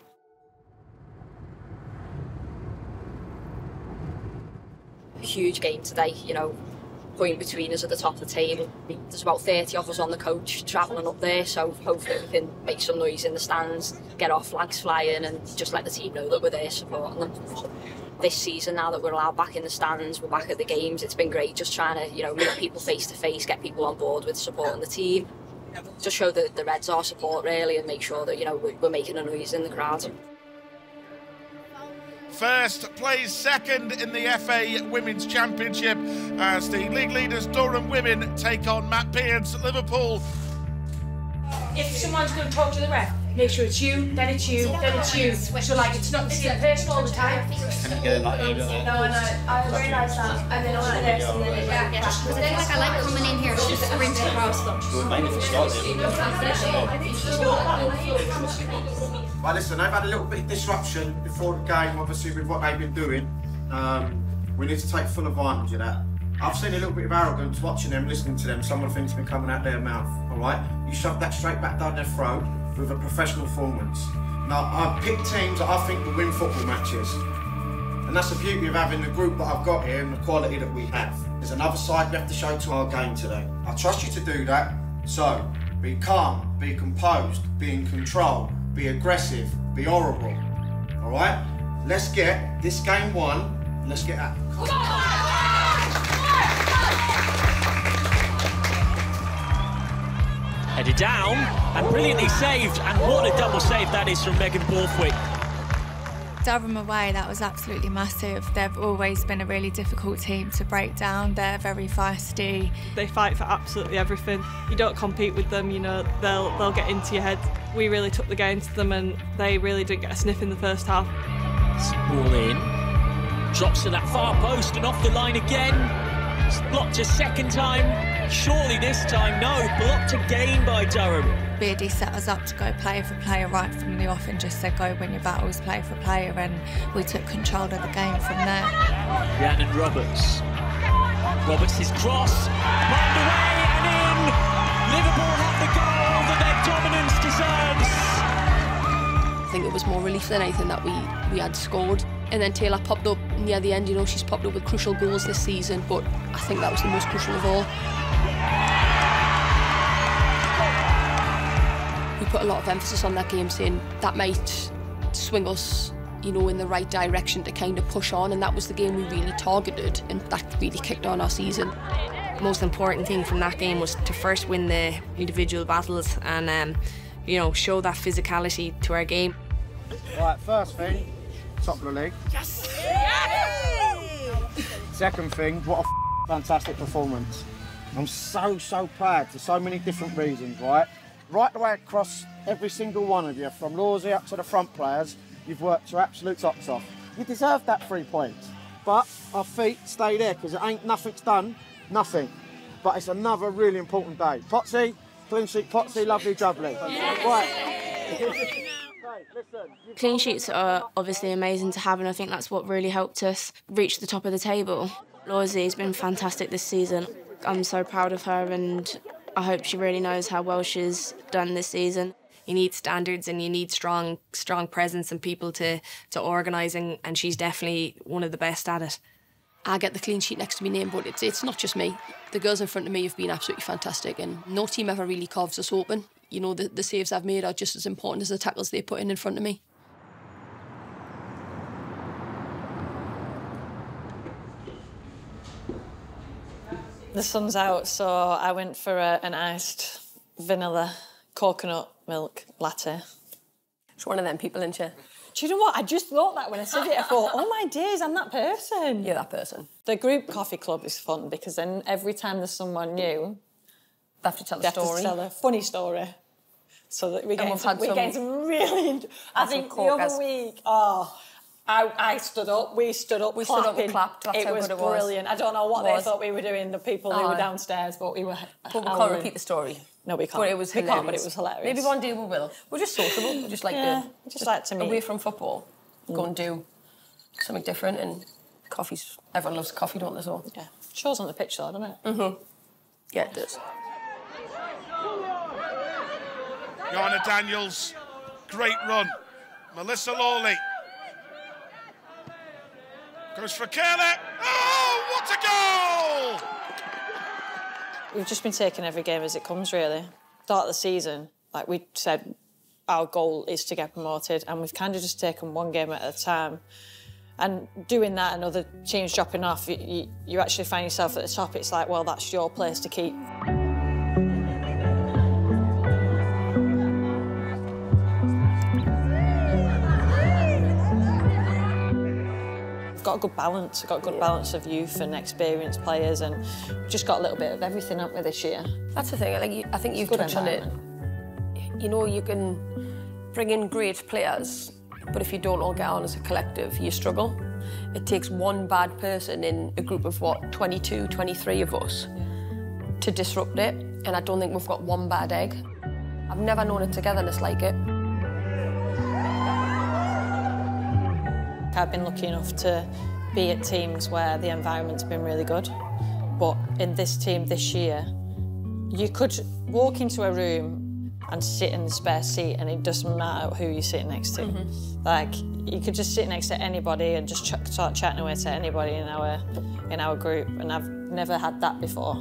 V: Huge game today, point between us at the top of the table. There's about 30 of us on the coach travelling up there, so hopefully we can make some noise in the stands, get our flags flying, and just let the team know that we're there supporting them. This season, now that we're allowed back in the stands, we're back at the games, it's been great just trying to meet people face to face, get people on board with supporting the team, just show the Reds our support really, and make sure that we're making a noise in the crowd.
M: First plays second in the FA Women's Championship as the league leaders Durham Women take on Matt Beard's Liverpool.
H: If someone's going to talk to the ref, make sure it's you, then it's you, then it's you. So like it's not the same person all the time.
J: Can you get in that area there?
E: No, I realised that. And then I went this, and then like I like coming in here, just sprint across them.
J: Good mind if you start
N: Well, listen, they've had a little bit of disruption before the game, obviously, with what they've been doing. We need to take full advantage of that. I've seen a little bit of arrogance watching them, listening to them. Some of the things have been coming out their mouth, all right? You shove that straight back down their throat with a professional performance. Now, I pick teams that I think will win football matches. And that's the beauty of having the group that I've got here and the quality that we have. There's another side we have to show to our game today. I trust you to do that. So, be calm, be composed, be in control, be aggressive, be horrible, all right? Let's get this game won, and let's get at it.
L: Headed down, and brilliantly saved, and what a double save that is from Megan Borthwick.
G: Durham away, that was absolutely massive. They've always been a really difficult team to break down. They're very feisty.
F: They fight for absolutely everything. You don't compete with them, you know, they'll get into your head. We really took the game to them and they really didn't get a sniff in the first half.
L: Ball in, drops to that far post and off the line again. It's blocked a second time, surely this time, no, blocked again by Durham.
G: Beardy set us up to go player for player right from the off and just said go win your battles player for player, and we took control of the game from there.
L: Rhiannon Roberts. Roberts' cross, lined away and in. Liverpool have the goal that their dominance deserves.
D: I think it was more relief than anything that we had scored. And then Taylor popped up near the end, you know, she's popped up with crucial goals this season, but I think that was the most crucial of all. We put a lot of emphasis on that game, saying that might swing us, you know, in the right direction to kind of push on, and that was the game we really targeted, and that really kicked on our season.
C: The most important thing from that game was to first win the individual battles and, you know, show that physicality to our game.
A: Right, first thing, top of the league.
C: Yes!
A: Second thing, what a fantastic performance. I'm so proud for so many different reasons, right? Right the way across every single one of you, from Lawsy up to the front players, you've worked your absolute socks off. You deserve that 3 points. But our feet stay there, because it ain't nothing's done, nothing. But it's another really important day. Potsy, clean sheet, Potsy, lovely jubbly. Yeah. Right.
C: Clean sheets are obviously amazing to have, and I think that's what really helped us reach the top of the table. Lawsy has been fantastic this season. I'm so proud of her, and I hope she really knows how well she's done this season. You need standards and you need strong presence and people to organise, and she's definitely one of the best at it.
D: I get the clean sheet next to my name, but it's not just me. The girls in front of me have been absolutely fantastic, and no team ever really carves us open. You know, the saves I've made are just as important as the tackles they put in front of me.
W: The sun's out, so I went for an iced vanilla coconut milk latte.
X: It's one of them people, isn't she?
W: Do you know what? I just thought that when I said it. I thought, oh my days, I'm that person.
X: You're that person.
W: The group coffee club is fun because then every time there's someone new,
X: they have to tell a story.
W: Have to tell a funny story. So that we get some really... I think the other week, I stood up, we stood up,
X: we stood up and clapped. That's
W: it was brilliant. I don't know what they thought we were doing, the people who were downstairs, but we were...
X: But we can't repeat the story.
W: No, we can't.
X: But it was hilarious.
W: We can't, but it was hilarious.
X: Maybe one day we will. We're just sociable. We just like
W: to meet.
X: Away from football, go and do something different, and coffee's... Everyone loves coffee, don't they, so...
W: Yeah. Shows on the pitch, though, doesn't it?
X: Mm-hmm. Yeah, it does.
M: Johanna Daniels, great run. Melissa Lawley. Goes for Kelly. Oh, what a goal!
W: We've just been taking every game as it comes, really. Start of the season, like we said, our goal is to get promoted, and we've kind of just taken one game at a time. And doing that and other teams dropping off, you actually find yourself at the top. It's like, well, that's your place to keep. Got a good balance. Got a good balance of youth and experienced players, and just got a little bit of everything up with this year.
X: That's the thing. I think you've touched on it. You know, you can bring in great players, but if you don't all get on as a collective, you struggle. It takes one bad person in a group of, 22, 23 of us to disrupt it, and I don't think we've got one bad egg. I've never known a togetherness like it. I've been lucky enough to be at teams where the environment's been really good, but in this team this year, you could walk into a room and sit in the spare seat and it doesn't matter who you're sitting next to. Like, you could just sit next to anybody and just start chatting away to anybody in our group, and I've never had that before.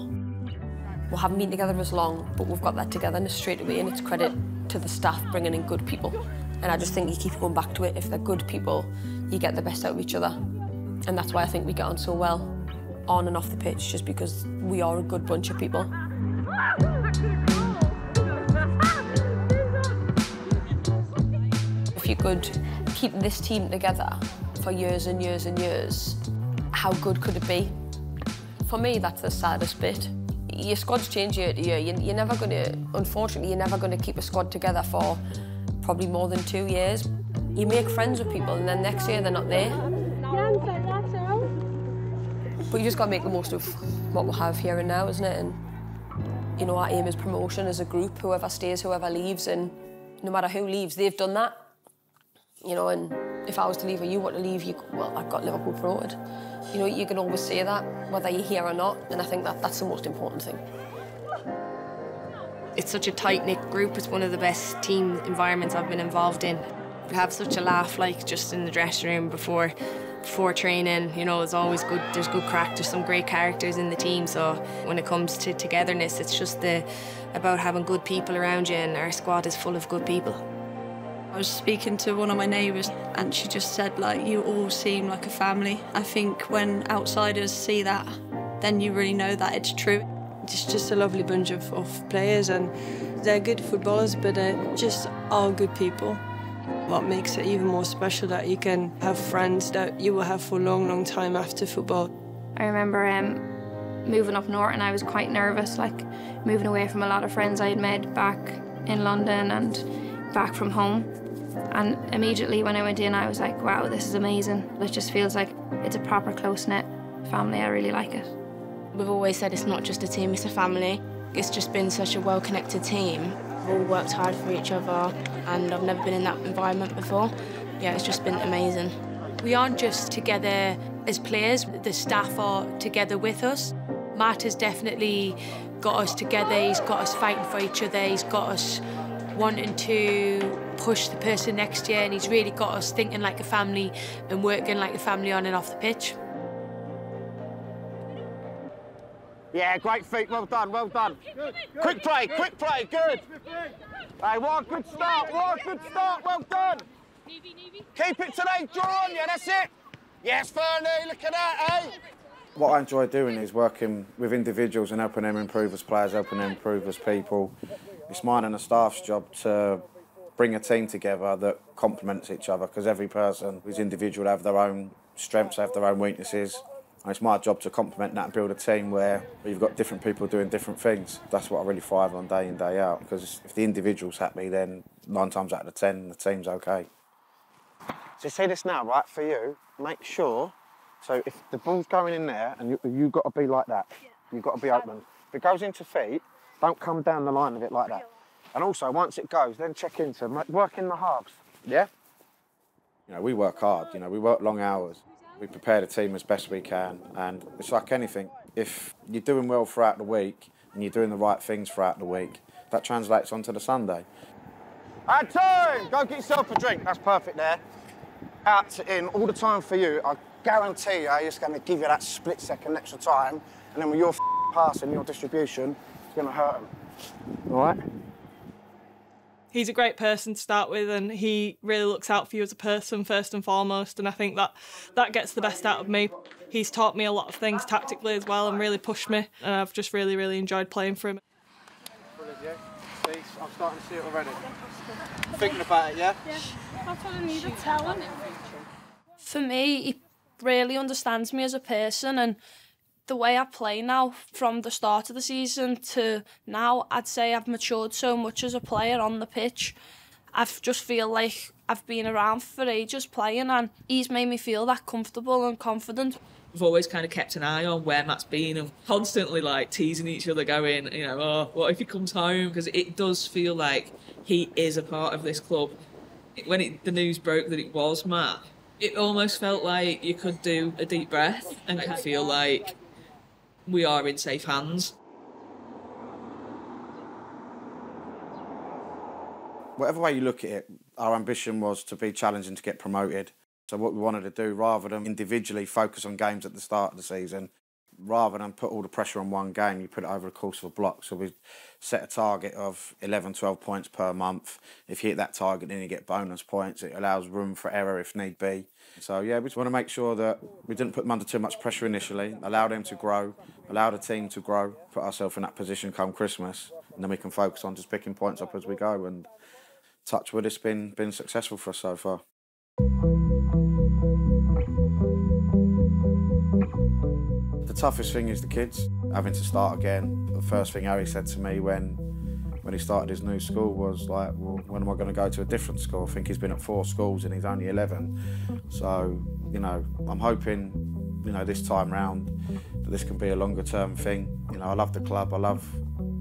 X: We haven't been together as long, but we've got that togetherness straight away, and it's credit to the staff bringing in good people. And I just think you keep going back to it. If they're good people, you get the best out of each other. And that's why I think we get on so well, on and off the pitch, just because we are a good bunch of people. If you could keep this team together for years and years and years, how good could it be? For me, that's the saddest bit. Your squads change year to year. You're never going to, unfortunately, you're never going to keep a squad together for probably more than 2 years. You make friends with people and then next year they're not there. But you just got to make the most of what we have here and now, isn't it? And, you know, our aim is promotion as a group, whoever stays, whoever leaves, and no matter who leaves, they've done that. You know, and if I was to leave or you want to leave, well, I've got Liverpool promoted. You know, you can always say that, whether you're here or not, and I think that's the most important thing.
C: It's such a tight-knit group. It's one of the best team environments I've been involved in. We have such a laugh, like, just in the dressing room before training. You know, it's always good. There's good crack. There's some great characters in the team. So when it comes to togetherness, it's just about having good people around you, and our squad is full of good people.
B: I was speaking to one of my neighbours and she just said, like, you all seem like a family. I think when outsiders see that, then you really know that it's true.
I: It's just a lovely bunch of players, and they're good footballers, but they're just all good people. What makes it even more special that you can have friends that you will have for a long, long time after football.
O: I remember moving up north and I was quite nervous, like moving away from a lot of friends I had made back in London and back from home. And immediately when I went in, I was like, wow, this is amazing. It just feels like it's a proper close-knit family. I really like it.
C: We've always said it's not just a team, it's a family. It's just been such a well-connected team. We've all worked hard for each other, and I've never been in that environment before. Yeah, it's just been amazing.
H: We aren't just together as players, the staff are together with us. Matt has definitely got us together, he's got us fighting for each other, he's got us wanting to push the person next year, and he's really got us thinking like a family and working like a family on and off the pitch.
Q: Yeah, great feet, well done, well done. Quick play, good. Hey, what a good start, well done. Keep it today, draw on you, that's it. Yes, Fernie, look at that, eh?
N: What I enjoy doing is working with individuals and helping them improve as players, helping them improve as people. It's mine and the staff's job to bring a team together that complements each other, because every person who's individual have their own strengths, have their own weaknesses. And it's my job to complement that and build a team where you've got different people doing different things. That's what I really thrive on day in, day out, because if the individual's happy, then 9 times out of 10, the team's OK.
Q: So say this now, right, for you, make sure, so if the ball's going in there, and you've got to be like that, you've got to be open. If it goes into feet, don't come down the line of it like that. And also, once it goes, then check into, work in the halves, yeah?
N: You know, we work hard, you know, we work long hours. We prepare the team as best we can, and it's like anything. If you're doing well throughout the week and you're doing the right things throughout the week, that translates onto the Sunday.
Q: Add time! Go get yourself a drink. That's perfect there. Out to in, all the time for you. I guarantee you, it's going to give you that split-second extra time, and then with your pass and your distribution, it's going to hurt them. All right?
F: He's a great person to start with, and he really looks out for you as a person first and foremost, and I think that gets the best out of me. He's taught me a lot of things tactically as well and really pushed me, and I've just really, really enjoyed playing for him.
Q: Brilliant, yeah? See, I'm starting to see it already. Thinking about it, yeah?
O: Yeah, that's what I need to tell him.
B: For me, he really understands me as a person, and the way I play now, from the start of the season to now, I'd say I've matured so much as a player on the pitch.
K: I just feel like I've been around for ages playing, and he's made me feel that comfortable and confident.
P: We've always kind of kept an eye on where Matt's been and constantly like teasing each other, going, you know, oh, what if he comes home? Because it does feel like he is a part of this club. When the news broke that it was Matt, it almost felt like you could do a deep breath and I feel like we are in safe hands.
Q: Whatever way you look at it, our ambition was to be challenging to get promoted. So what we wanted to do, rather than individually focus on games at the start of the season, rather than put all the pressure on one game, you put it over the course of a block. So we set a target of 11, 12 points per month. If you hit that target, then you get bonus points. It allows room for error if need be. So yeah, we just want to make sure that we didn't put them under too much pressure initially, allow them to grow, allow the team to grow, put ourselves in that position come Christmas, and then we can focus on just picking points up as we go. And touch wood, it's been successful for us so far. The toughest thing is the kids, having to start again. The first thing Harry said to me when he started his new school was like, well, when am I going to go to a different school? I think he's been at 4 schools and he's only 11. So, you know, I'm hoping, you know, this time round that this can be a longer term thing. You know, I love the club, I love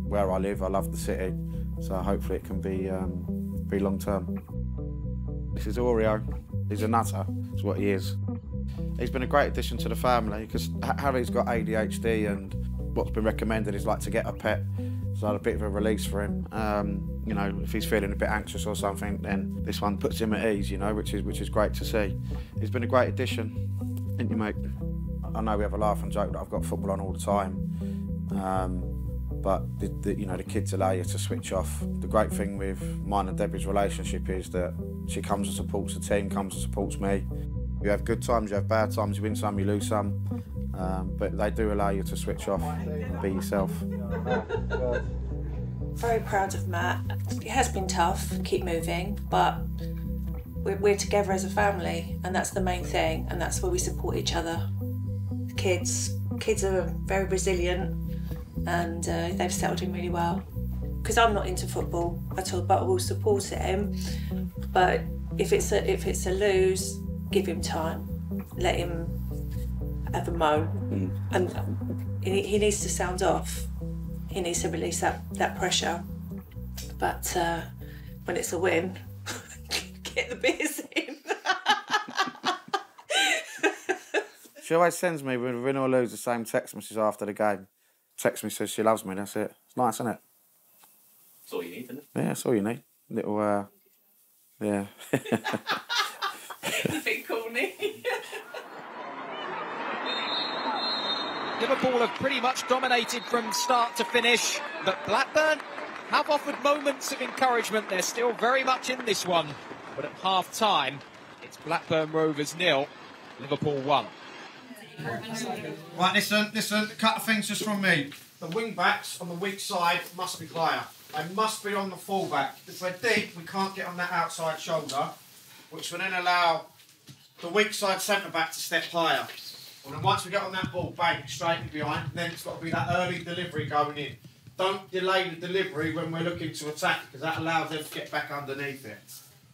Q: where I live, I love the city. So hopefully it can be long term. This is Oreo. He's a nutter, is what he is. He's been a great addition to the family because Harry's got ADHD and what's been recommended is like to get a pet. So a bit of a release for him. You know, if he's feeling a bit anxious or something, then this one puts him at ease, you know, which is great to see. He's been a great addition, isn't you, mate? I know we have a laugh and joke that I've got football on all the time. But you know, the kids allow you to switch off. The great thing with mine and Debbie's relationship is that she comes and supports the team, comes and supports me. You have good times, you have bad times, you win some, you lose some. But they do allow you to switch off and be yourself.
S: Very proud of Matt. It has been tough, keep moving, but we're together as a family, and that's the main thing, and that's where we support each other. The kids are very resilient, and they've settled in really well. Because I'm not into football at all, but we'll support him. But if it's a lose, give him time, let him have a moan, and he needs to sound off. He needs to release that pressure. But when it's a win, get the beers in.
Q: She always sends me, when we win or lose, the same text message after the game. Text me, says she loves me, that's it. It's nice, isn't it?
J: That's all you need, isn't it?
Q: Yeah, that's all you need. Little, yeah.
S: A bit corny.
R: Liverpool have pretty much dominated from start to finish, but Blackburn have offered moments of encouragement. They're still very much in this one, but at half-time, it's Blackburn Rovers 0, Liverpool 1.
A: Right, listen, a couple of things just from me. The wing-backs on the weak side must be higher. They must be on the full-back. If they're deep, we can't get on that outside shoulder, which will then allow the weak side centre-back to step higher. And then once we get on that ball, bang, straight in behind, then it's got to be that early delivery going in. Don't delay the delivery when we're looking to attack, because that allows them to get back underneath it.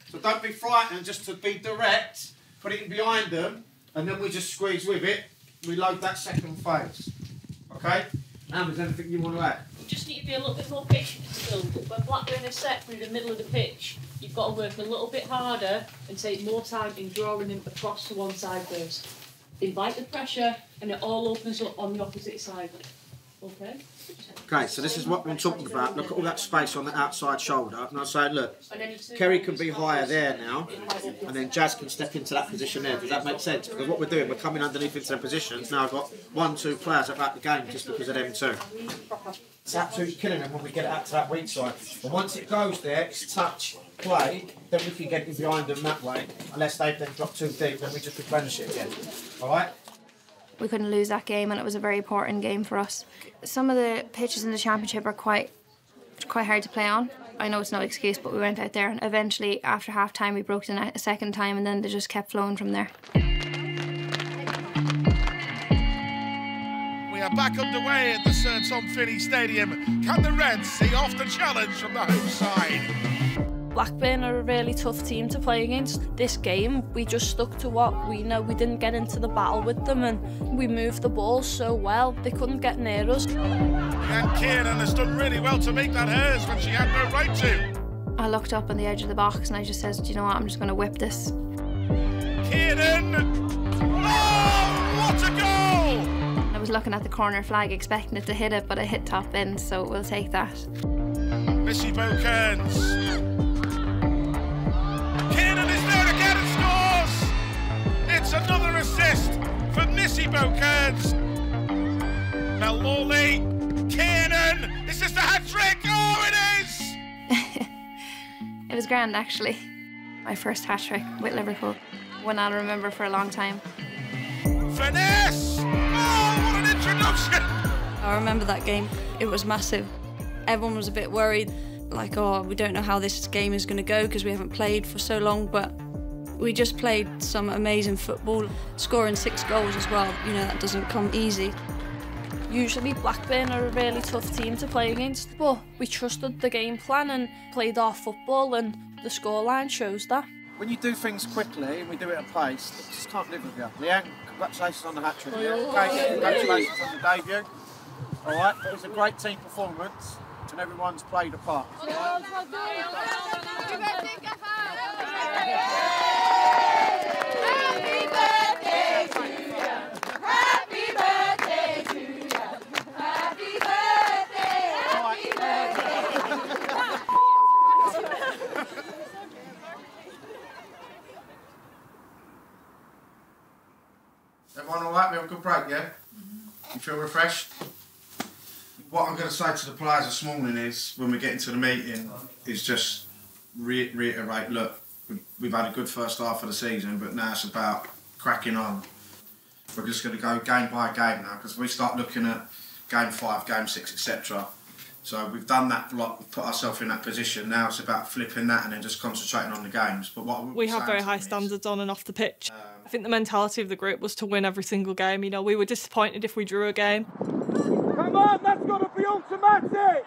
A: So don't be frightened, just to be direct, put it in behind them, and then we just squeeze with it. We load that second phase. Okay? Now, is there anything you want to add?
T: You just need to be a little bit more patient still. When Blackburn is set through the middle of the pitch, you've got to work a little bit harder and take more time in drawing him across to one side first. Invite the pressure, and it all opens up on the opposite side. Okay?
A: Okay, so this is what I'm talking about. Look at all that space on the outside shoulder. And I'm saying, look, Kerry can be higher there now, and then Jazz can step into that position there. Does that make sense? Because what we're doing, we're coming underneath into their positions. Now I've got 1, 2 players about the game just because of them two. It's absolutely killing them when we get it out to that weak side. But once it goes there, it's touch, play, then we can get it behind them that way. Unless they then drop too deep, then we just replenish it again. All right?
O: We couldn't lose that game, and it was a very important game for us. Some of the pitches in the Championship are quite hard to play on. I know it's no excuse, but we went out there, and eventually, after half-time, we broke the net a second time, and then they just kept flowing from there.
M: We are back underway at the Sir Tom Finney Stadium. Can the Reds see off the challenge from the home side?
K: Blackburn are a really tough team to play against. This game, we just stuck to what we know. We didn't get into the battle with them, and we moved the ball so well, they couldn't get near us.
M: And Kiernan has done really well to make that hers when she had no right to.
O: I looked up on the edge of the box and I just said, do you know what, I'm just going to whip this.
M: Kiernan! Oh, what a goal!
O: I was looking at the corner flag expecting it to hit it, but it hit top bin, so we'll take that.
M: Missy Bo-Kearns. Kiernan is there again and scores! It's another assist for Missy Bo-Kearns. Mel Lawley, Kiernan, is this the hat-trick? Oh, it is!
O: It was grand, actually. My first hat-trick with Liverpool. One I'll remember for a long time.
M: Finesse! Oh, what an introduction!
B: I remember that game. It was massive. Everyone was a bit worried, like, oh, we don't know how this game is going to go because we haven't played for so long, but we just played some amazing football, scoring 6 goals as well. You know, that doesn't come easy.
K: Usually Blackburn are a really tough team to play against, but we trusted the game plan and played our football, and the scoreline shows that.
N: When you do things quickly and we do it at pace, I just can't live with you. Leanne, congratulations on the hat-trick. Okay, congratulations on the debut. All right, it was a great team performance and everyone's played a part.
A: Everyone all right? We have a good break, yeah? You feel refreshed? What I'm going to say to the players this morning is, when we get into the meeting, is just reiterate, look, we've had a good first half of the season, but now it's about cracking on. We're just going to go game by game now, because we start looking at game 5, game 6, etc. So we've done that a lot, we've put ourselves in that position. Now it's about flipping that and then just concentrating on the games. But what
F: we have very high standards on and off the pitch. I think the mentality of the group was to win every single game. You know, we were disappointed if we drew a game.
M: Come on, that's got to be automatic!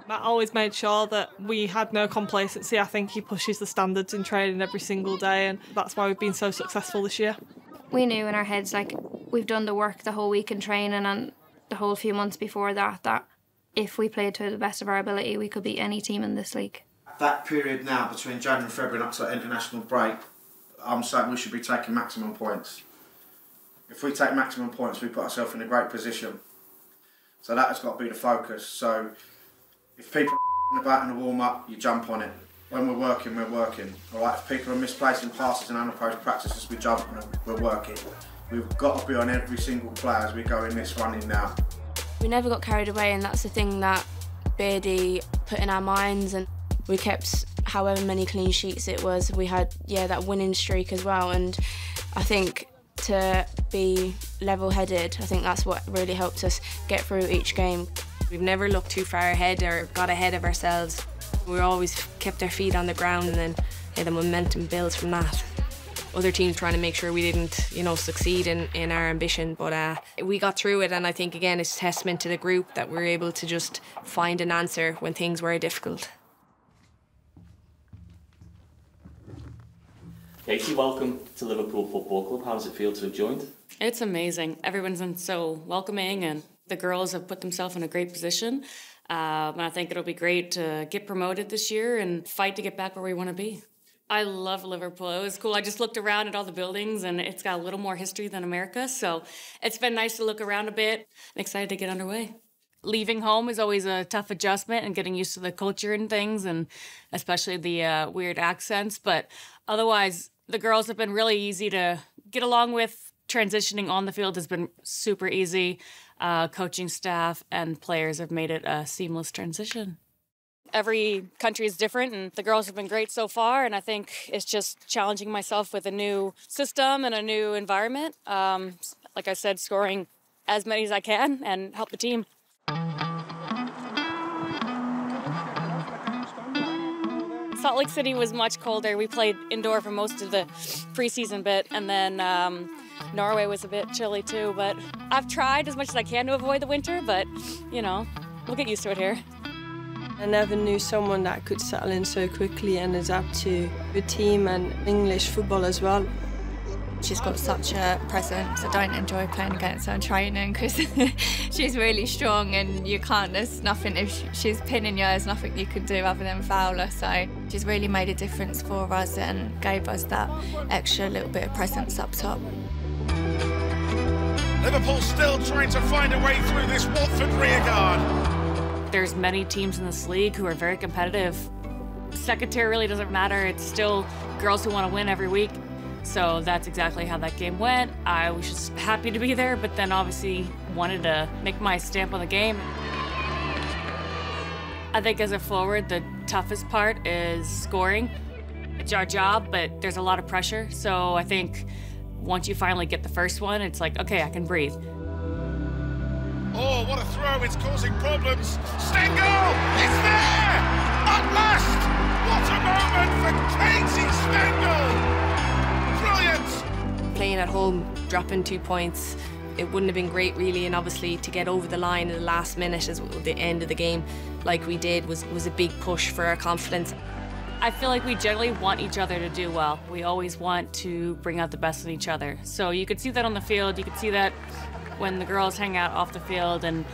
F: Matt always made sure that we had no complacency. I think he pushes the standards in training every single day, and that's why we've been so successful this year.
O: We knew in our heads, like, we've done the work the whole week in training and the whole few months before that, that if we played to the best of our ability, we could beat any team in this league.
A: That period now, between January and February and up to the international break, I'm saying we should be taking maximum points. If we take maximum points, we put ourselves in a great position. So that has got to be the focus. So if people are about in the warm-up, you jump on it. When we're working, we're working. All right, if people are misplacing passes and unopposed practices, we jump on them, we're working. We've got to be on every single player as we go in this running now.
C: We never got carried away, and that's the thing that Beardy put in our minds, and we kept however many clean sheets it was. We had, that winning streak as well, and I think to be level-headed, I think that's what really helped us get through each game.
E: We've never looked too far ahead or got ahead of ourselves. We always kept our feet on the ground, and then the momentum builds from that. Other teams trying to make sure we didn't, succeed in our ambition, but we got through it, and I think, again, it's a testament to the group that we're able to just find an answer when things were difficult.
J: Katie, welcome to Liverpool Football Club. How does it feel to have joined?
E: It's amazing. Everyone's been so welcoming, and the girls have put themselves in a great position. And I think it'll be great to get promoted this year and fight to get back where we want to be. I love Liverpool. It was cool. I just looked around at all the buildings, and it's got a little more history than America, so it's been nice to look around a bit. I'm excited to get underway. Leaving home is always a tough adjustment and getting used to the culture and things, and especially the weird accents, but otherwise, the girls have been really easy to get along with. Transitioning on the field has been super easy. Coaching staff and players have made it a seamless transition. Every country is different, and the girls have been great so far, and I think it's just challenging myself with a new system and a new environment. Like I said, scoring as many as I can and help the team. Salt Lake City was much colder. We played indoor for most of the preseason bit, and then Norway was a bit chilly too, but I've tried as much as I can to avoid the winter, but, we'll get used to it here.
I: I never knew someone that could settle in so quickly and adapt to the team and English football as well.
G: She's got such a presence. I don't enjoy playing against her in training because she's really strong and you can't, there's nothing, if she's pinning you, there's nothing you can do other than foul her. So she's really made a difference for us and gave us that extra little bit of presence up top.
M: Liverpool still trying to find a way through this Watford rearguard.
E: There's many teams in this league who are very competitive. Secretary really doesn't matter. It's still girls who want to win every week. So that's exactly how that game went. I was just happy to be there, but then obviously wanted to make my stamp on the game. I think as a forward, the toughest part is scoring. It's our job, but there's a lot of pressure. So I think once you finally get the first one, it's like, okay, I can breathe.
M: Oh, what a throw, it's causing problems. Stengel, it's there! At last! What a moment for Katie Stengel! Brilliant!
C: Playing at home, dropping 2 points, it wouldn't have been great really, and obviously to get over the line in the last minute as the end of the game like we did was a big push for our confidence.
E: I feel like we generally want each other to do well. We always want to bring out the best in each other. So you could see that on the field, you could see that when the girls hang out off the field, and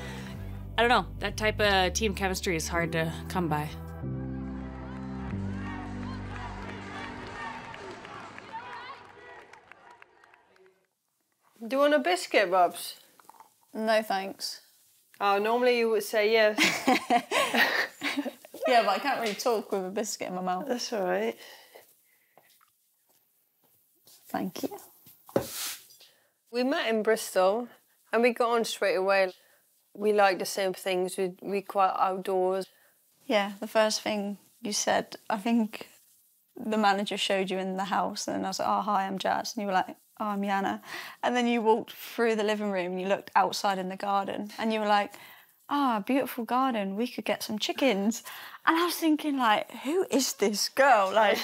E: I don't know, that type of team chemistry is hard to come by.
I: Do you want a biscuit, Robs?
G: No, thanks.
I: Oh, normally you would say yes.
G: Yeah, but I can't really talk with a biscuit in my mouth.
I: That's all right.
G: Thank you.
I: We met in Bristol and we got on straight away. We like the same things. We quite outdoors.
G: Yeah, the first thing you said, I think the manager showed you in the house and I was like, oh, hi, I'm Jazz. And you were like, oh, I'm Yana. And then you walked through the living room and you looked outside in the garden and you were like, ah, beautiful garden, we could get some chickens. And I was thinking, like, who is this girl? Like,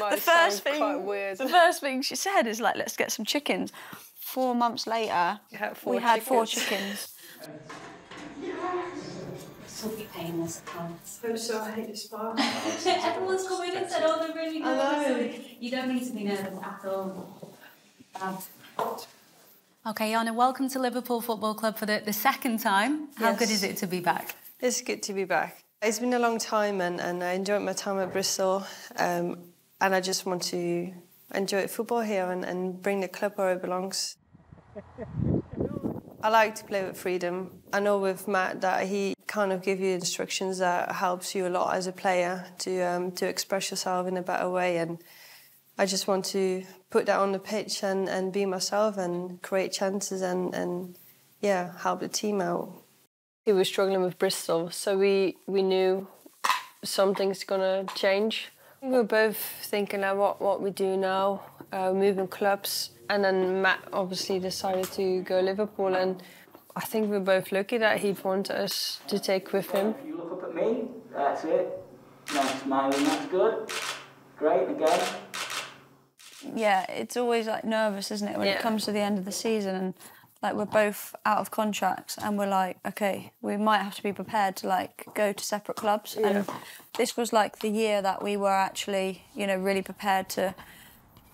G: the first thing she said is like, let's get some chickens. 4 months later, we had four chickens.
L: So painless.
I: I'm so I hate this bar.
L: Everyone's come in and said, oh, they're really nervous. You don't need to be nervous at all.
U: Okay, Yana, welcome to Liverpool Football Club for the second time. How good is it to be back?
I: It's good to be back. It's been a long time and I enjoyed my time at Bristol and I just want to enjoy football here and bring the club where it belongs. I like to play with freedom. I know with Matt that he kind of gives you instructions that helps you a lot as a player to express yourself in a better way, and I just want to put that on the pitch and be myself and create chances and yeah, help the team out. He was struggling with Bristol, so we knew something's gonna change. We were both thinking like what we do now, moving clubs, and then Matt obviously decided to go Liverpool, and I think we're both lucky that he'd want us to take with him.
V: You look up at me, that's it. Nice smiling, that's good. Great, again.
G: Yeah, it's always like nervous, isn't it, when it comes to the end of the season, and like we're both out of contracts and we're like, okay, we might have to be prepared to like go to separate clubs. Yeah. And this was like the year that we were actually, you know, really prepared to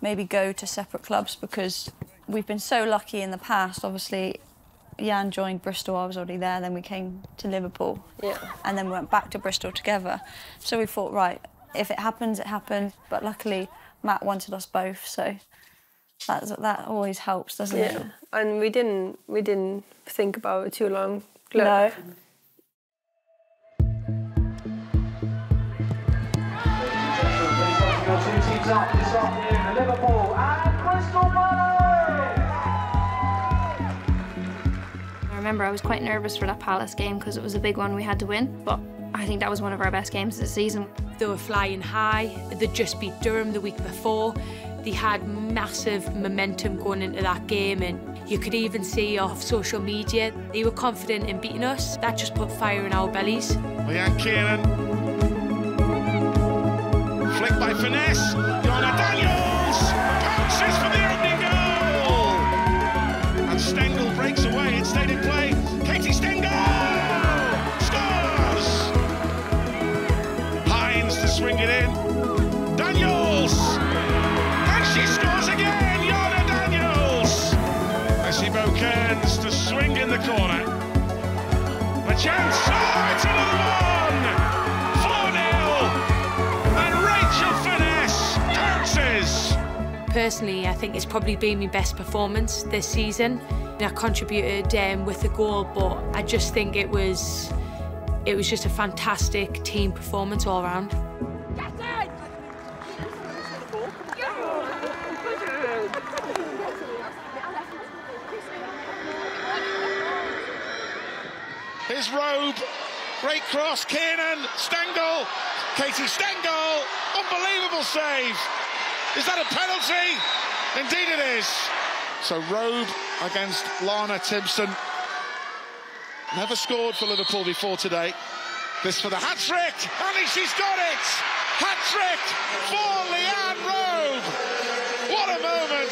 G: maybe go to separate clubs, because we've been so lucky in the past. Obviously, Jan joined Bristol, I was already there, then we came to Liverpool. Yeah. And then we went back to Bristol together. So we thought, right, if it happens, it happens. But luckily, Matt wanted us both, so that always helps, doesn't it?
I: Yeah, and we didn't think about it too long.
G: No.
V: Ladies and gentlemen, your two teams out this afternoon, Liverpool and Crystal Palace!
O: I remember I was quite nervous for that Palace game because it was a big one we had to win, but I think that was one of our best games of the season.
H: They were flying high. They'd just beat Durham the week before. They had massive momentum going into that game, and you could even see off social media they were confident in beating us. That just put fire in our bellies.
M: Leanne Kieran. Flicked by finesse. Yana Daniels pounces for the opening goal. And Stengel breaks away. It stayed in play. Katie Stengel scores. it in. Daniels! And she scores again, Yana Daniels! Esibo Kearns to swing in the corner. A chance, oh, it's another one! 4-0! And Rachel Finesse pounces!
H: Personally, I think it's probably been my best performance this season. I contributed with a goal, but I just think it was just a fantastic team performance all around.
M: Here's Robe, great cross, Kiernan, Stengel, Katie Stengel, unbelievable save. Is that a penalty? Indeed it is. So Robe against Lana Timpson. Never scored for Liverpool before today. This for the hat-trick, and she's got it! Hat-trick for Leanne Robe! What a moment!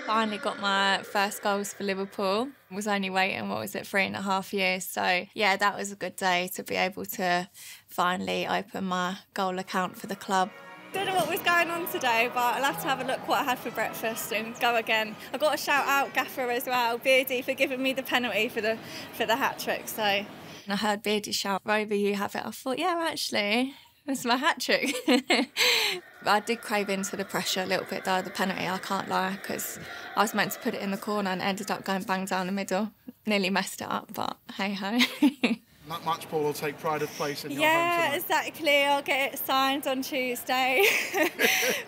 D: Finally got my first goals for Liverpool. Was only waiting, 3.5 years. So yeah, that was a good day to be able to finally open my goal account for the club.
G: Don't know what was going on today, but I'll have to have a look what I had for breakfast and go again. I got to shout out Gaffer as well, Beardy, for giving me the penalty for the hat trick. So and I heard Beardy shout, "Roby, you have it." I thought, yeah, actually, it's my hat trick. I did crave into the pressure a little bit though, the penalty, I can't lie, because I was meant to put it in the corner and ended up going bang down the middle. Nearly messed it up, but hey-ho.
P: Not much ball will take pride of place in your home
G: Yeah,
P: tonight.
G: exactly. I'll get it signed on Tuesday.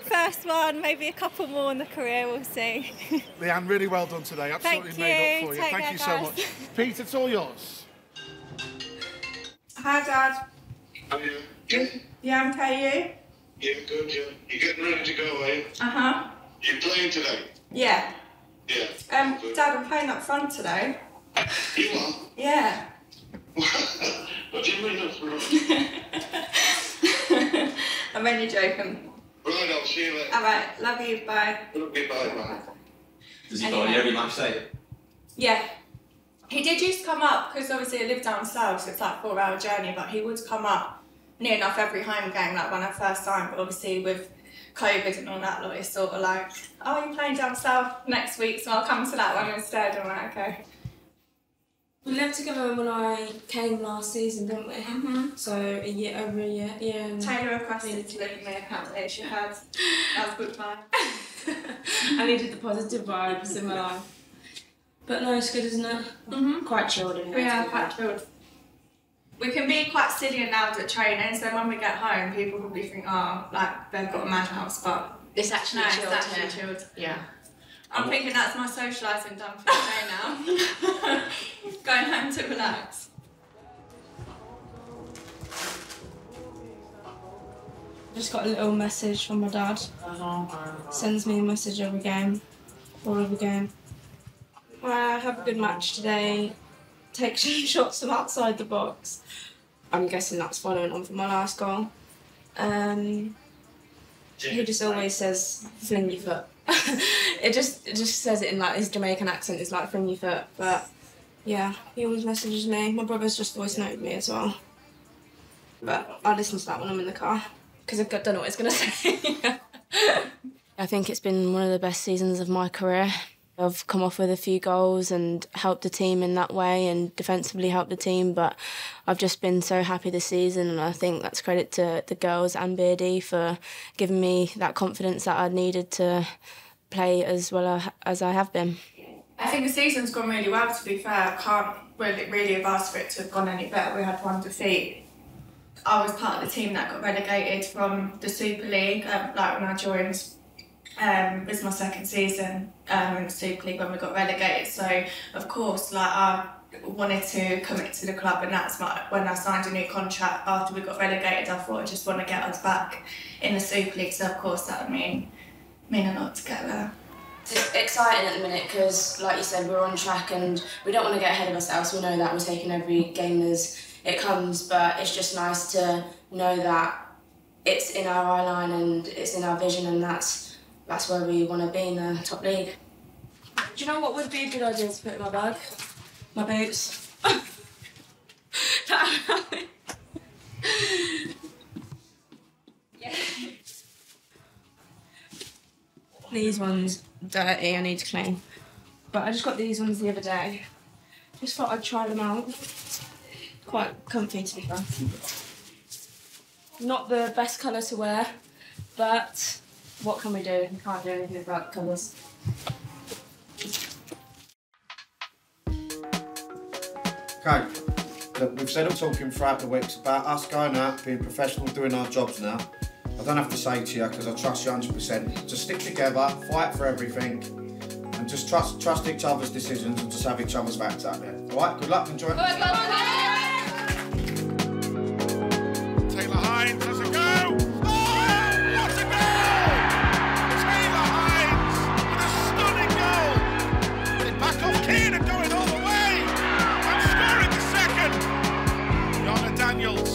G: First one, maybe a couple more in the career, we'll see.
P: Leanne, really well done today. Absolutely
G: Thank
P: made
G: you.
P: up for you.
G: Take
P: Thank
G: care,
P: you so
G: guys.
P: much. Pete, it's all yours.
W: Hi, Dad.
X: How are you?
W: Good. Yeah, I'm okay.
X: Yeah, good, yeah. You're getting ready to go, are you?
W: Uh-huh.
X: You're playing today?
W: Yeah.
X: Yeah.
W: Dad, I'm playing up front today.
X: You are?
W: Yeah.
X: What do you mean up front?
W: I'm only joking.
X: Right, I'll see you later.
W: All right, love you, bye.
X: Love you, bye.
J: Does he follow you every match day?
W: Yeah. He did used to come up, because obviously I live down south, so it's like a 4-hour journey, but he would come up near enough every home game, like when I first signed, but obviously with COVID and all that, like, it's sort of like, oh, you're playing down south next week, so I'll come to that one instead. I'm like, okay.
C: We lived together when I came last season, didn't we?
W: Mm-hmm.
C: So over a year, yeah. And
W: Taylor requested to live with me, apparently she had. That was good fun.
C: I needed the positive vibes in my life. But no, it's good, isn't it?
W: Mm-hmm.
C: Quite chilled in here.
W: We are quite chilled. We can be quite silly and loud at training, so when we get home, people probably think, oh, like, they've got a madhouse, but
C: It's actually
W: no,
C: chilled
W: it's actually
C: here.
W: chilled.
C: Yeah.
W: I'm thinking that's my socialising done for the day now. Going home to relax.
C: Just got a little message from my dad. Sends me a message every game, or every game. Have a good match today. Take some shots from outside the box. I'm guessing that's following on from my last goal. He just always says, fling your foot. it just says it in like his Jamaican accent, it's like fling your foot. But yeah, he always messages me. My brother's just voice noted me as well. But I listen to that when I'm in the car, because I don't know what it's going to say.
O: I think it's been one of the best seasons of my career. I've come off with a few goals and helped the team in that way and defensively helped the team, but I've just been so happy this season, and I think that's credit to the girls and Beardy for giving me that confidence that I needed to play as well as I have been.
W: I think the season's gone really well, to be fair. I can't really have asked for it to have gone any better. We had one defeat. I was part of the team that got relegated from the Super League, like when I joined. It was my second season in the Super League when we got relegated, so of course I wanted to commit to the club, and that's when I signed a new contract after we got relegated. I thought I just want to get us back in the Super League, so of course that would mean a lot to get there.
C: It's exciting at the minute because, like you said, we're on track and we don't want to get ahead of ourselves. We know that we're taking every game as it comes, but it's just nice to know that it's in our eye line and it's in our vision, and that's where we want to be, in the top league. Do you know what would be a good idea to put in my bag? My boots. These ones dirty, I need to clean. But I just got these ones the other day. Just thought I'd try them out. Quite comfy, to be fair. Not the best colour to wear, but what can we do? We can't do anything about colours.
A: Okay, look, we've said I'm talking throughout the week. It's about us going out, being professional, doing our jobs now. I don't have to say to you, because I trust you 100%. Just stick together, fight for everything, and just trust each other's decisions and just have each other's backs out there. All right, good luck, enjoy it.
M: Taylor Hines has a go. Oh, what a goal! Taylor Hines with a stunning goal. They back off Keane and going all the way. And scoring the second. Yana Daniels,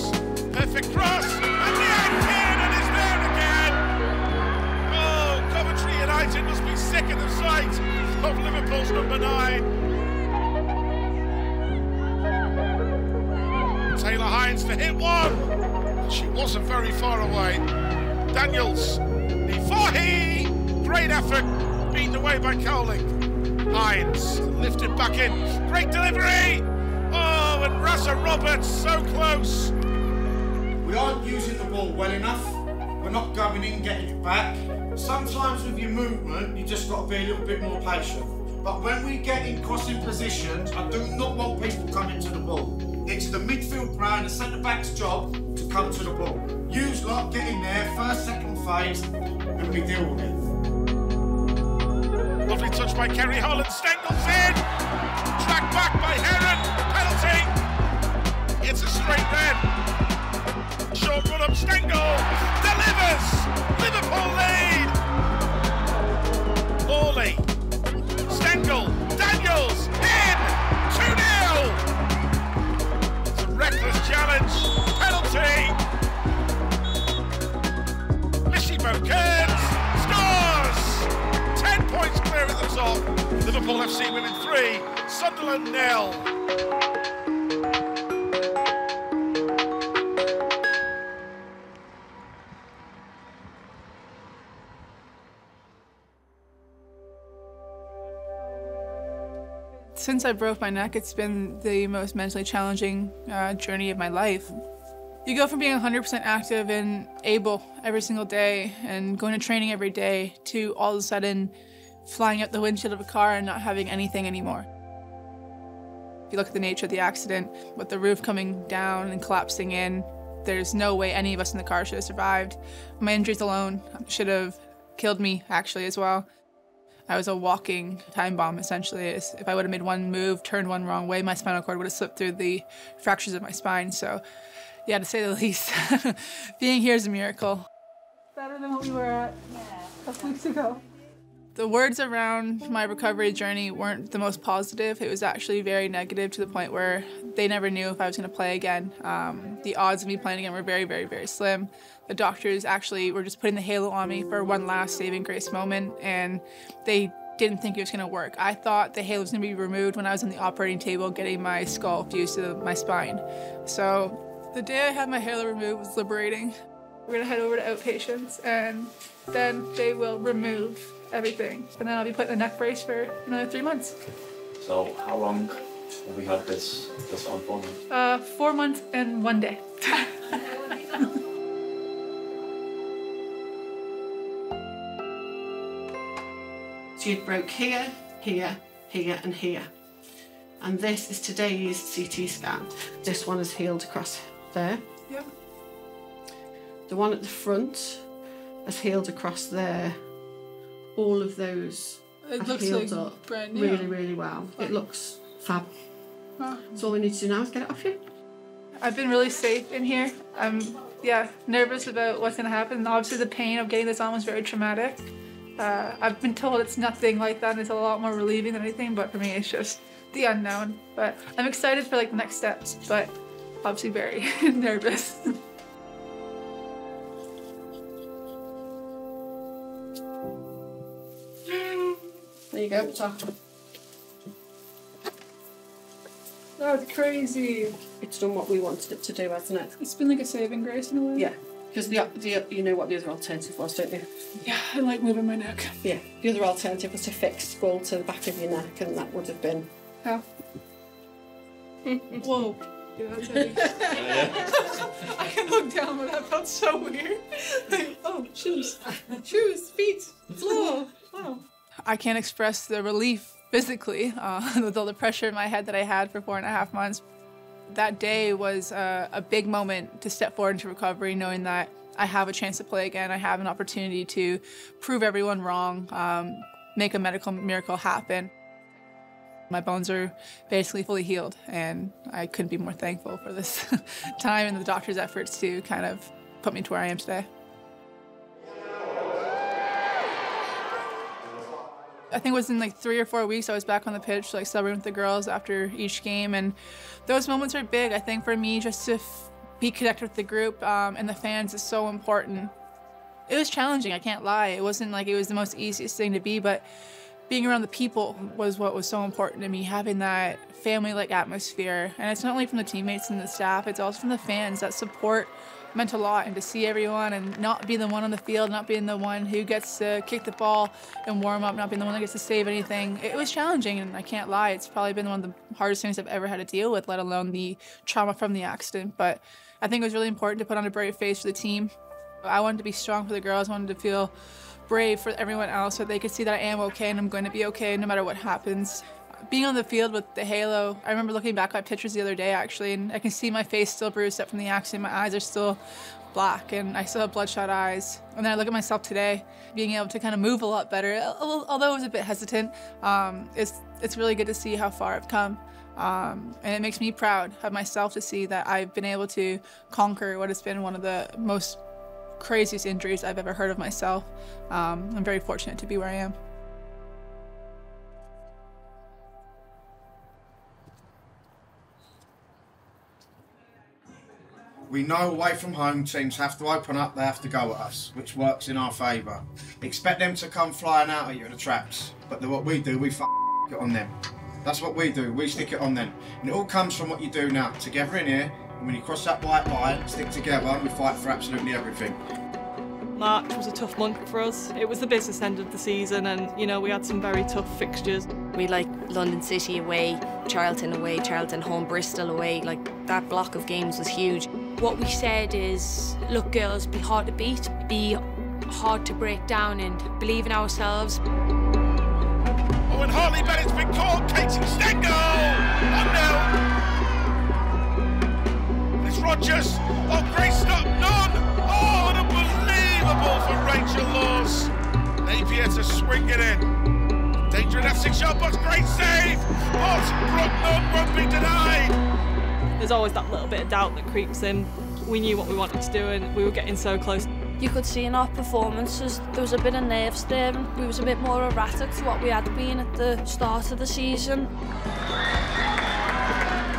M: perfect cross. And Leanne Kiernan is there again. Oh, Coventry United must be sick of the sight of Liverpool's number 9. Taylor Hines to hit one. She wasn't very far away. Daniels, Ifahi, great effort, beaten away by Cowling. Hines lifted back in, great delivery. Oh, and Rasa Roberts so close.
A: We aren't using the ball well enough. We're not going in, getting it back. Sometimes with your movement, you just got to be a little bit more patient. But when we get in crossing positions, I do not want people coming to the ball. It's the midfield player and the centre-back's job to come to the ball. Use lot, get in there, first, second phase, and we deal with it.
M: Lovely touch by Kerry Holland, Stengel's in. Tracked back by Heron, penalty. It's a straight red. Short run up, Stengel delivers. Liverpool lead. Morley, Stengel, Daniels in. 2-0. Reckless challenge, penalty. Missy Kearns scores. 10 points clear at the top. Liverpool FC winning 3, Sunderland 0.
Q: Since I broke my neck, it's been the most mentally challenging journey of my life. You go from being 100% active and able every single day and going to training every day to all of a sudden flying out the windshield of a car and not having anything anymore. If you look at the nature of the accident, with the roof coming down and collapsing in, there's no way any of us in the car should have survived. My injuries alone should have killed me, actually, as well. I was a walking time bomb, essentially. If I would have made one move, turned one wrong way, my spinal cord would have slipped through the fractures of my spine. So, yeah, to say the least, being here is a miracle. Better than what we were at a couple weeks ago. The words around my recovery journey weren't the most positive. It was actually very negative to the point where they never knew if I was going to play again. The odds of me playing again were very, very, very slim. The doctors actually were just putting the halo on me for one last saving grace moment, and they didn't think it was going to work. I thought the halo was going to be removed when I was on the operating table getting my skull fused to my spine. So the day I had my halo removed was liberating. We're going to head over to outpatients, and then they will remove everything. And then I'll be put in a neck brace for another 3 months.
J: So how long have we had this on for?
Q: 4 months and 1 day.
R: So you broke here, here, here and here. And this is today's CT scan. This one is healed across there.
Q: Yep.
R: The one at the front has healed across there. All of those have healed up
Q: brand new.
R: really, really well. It looks fab.
Q: Wow.
R: So all we need to do now is get it off you.
Q: I've been really safe in here. I'm nervous about what's gonna happen. Obviously the pain of getting this on was very traumatic. I've been told it's nothing like that and it's a lot more relieving than anything, but for me it's just the unknown. But I'm excited for like the next steps, but obviously very nervous.
R: There you go, top.
Q: That was crazy.
R: It's done what we wanted it to do, hasn't it?
Q: It's been like a saving grace in a way.
R: Yeah, Because you know what the other alternative was, don't you?
Q: Yeah, I like moving my neck.
R: Yeah, the other alternative was to fix scroll to the back of your neck, and that would have been...
Q: How? Whoa. Yeah, that's heavy. I can look down, but that felt so weird. Like, oh, shoes, feet, floor. Wow. I can't express the relief physically with all the pressure in my head that I had for 4.5 months. That day was a big moment to step forward into recovery, knowing that I have a chance to play again. I have an opportunity to prove everyone wrong, make a medical miracle happen. My bones are basically fully healed, and I couldn't be more thankful for this time and the doctor's efforts to kind of put me to where I am today. I think it was in like 3 or 4 weeks I was back on the pitch, like celebrating with the girls after each game, and those moments are big. I think for me, just to be connected with the group and the fans is so important. It was challenging, I can't lie. It wasn't like it was the most easiest thing to be, but being around the people was what was so important to me, having that family-like atmosphere. And it's not only from the teammates and the staff, it's also from the fans. That support meant a lot, and to see everyone and not be the one on the field, not being the one who gets to kick the ball and warm up, not being the one that gets to save anything. It was challenging, and I can't lie. It's probably been one of the hardest things I've ever had to deal with, let alone the trauma from the accident. But I think it was really important to put on a brave face for the team. I wanted to be strong for the girls, I wanted to feel brave for everyone else so they could see that I am okay and I'm going to be okay no matter what happens. Being on the field with the halo, I remember looking back at my pictures the other day actually, and I can see my face still bruised up from the accident. My eyes are still black and I still have bloodshot eyes. And then I look at myself today, being able to kind of move a lot better, although I was a bit hesitant. It's really good to see how far I've come. And it makes me proud of myself to see that I've been able to conquer what has been one of the most craziest injuries I've ever heard of myself. I'm very fortunate to be where I am.
A: We know away from home teams have to open up, they have to go at us, which works in our favour. Expect them to come flying out at you in the traps, but what we do, we it on them. That's what we do, we stick it on them. And it all comes from what you do now, together in here, and when you cross that white line, stick together, and we fight for absolutely everything.
F: March was a tough month for us. It was the business end of the season, and you know, we had some very tough fixtures.
C: We like London City away, Charlton away, Charlton home, Bristol away. Like that block of games was huge.
H: What we said is, look girls, be hard to beat, be hard to break down, and believe in ourselves.
M: Oh, and Harley Bennett's been caught. Katie Stengo! 1-0. It's Rogers. Oh, great stop. None. Oh, an unbelievable for Rachel Laws. Napier to swing it in. Danger in that 6-yard box. Great save. But Brooke Nunn won't be denied.
F: There's always that little bit of doubt that creeps in. We knew what we wanted to do and we were getting so close.
G: You could see in our performances there was a bit of nerves there, and we was a bit more erratic to what we had been at the start of the season.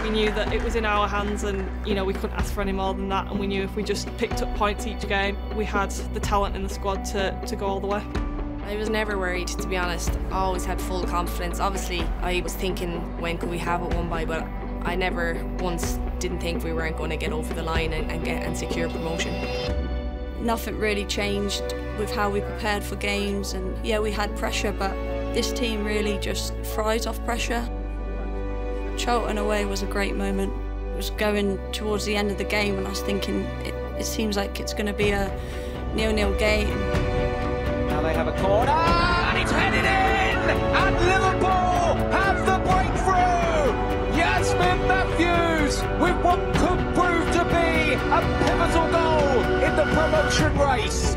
F: We knew that it was in our hands, and you know, we couldn't ask for any more than that, and we knew if we just picked up points each game, we had the talent in the squad to go all the way.
C: I was never worried, to be honest. I always had full confidence. Obviously, I was thinking, when could we have it won by, but I never once didn't think we weren't going to get over the line and secure promotion.
G: Nothing really changed with how we prepared for games, and yeah, we had pressure, but this team really just thrives off pressure. Charlton away was a great moment. It was going towards the end of the game and I was thinking, it seems like it's going to be a 0-0 game.
B: Now they have a corner, and it's headed in, and Liverpool have the breakthrough! Yasmin Matthews with what could prove to be a pivotal goal in the promotion race.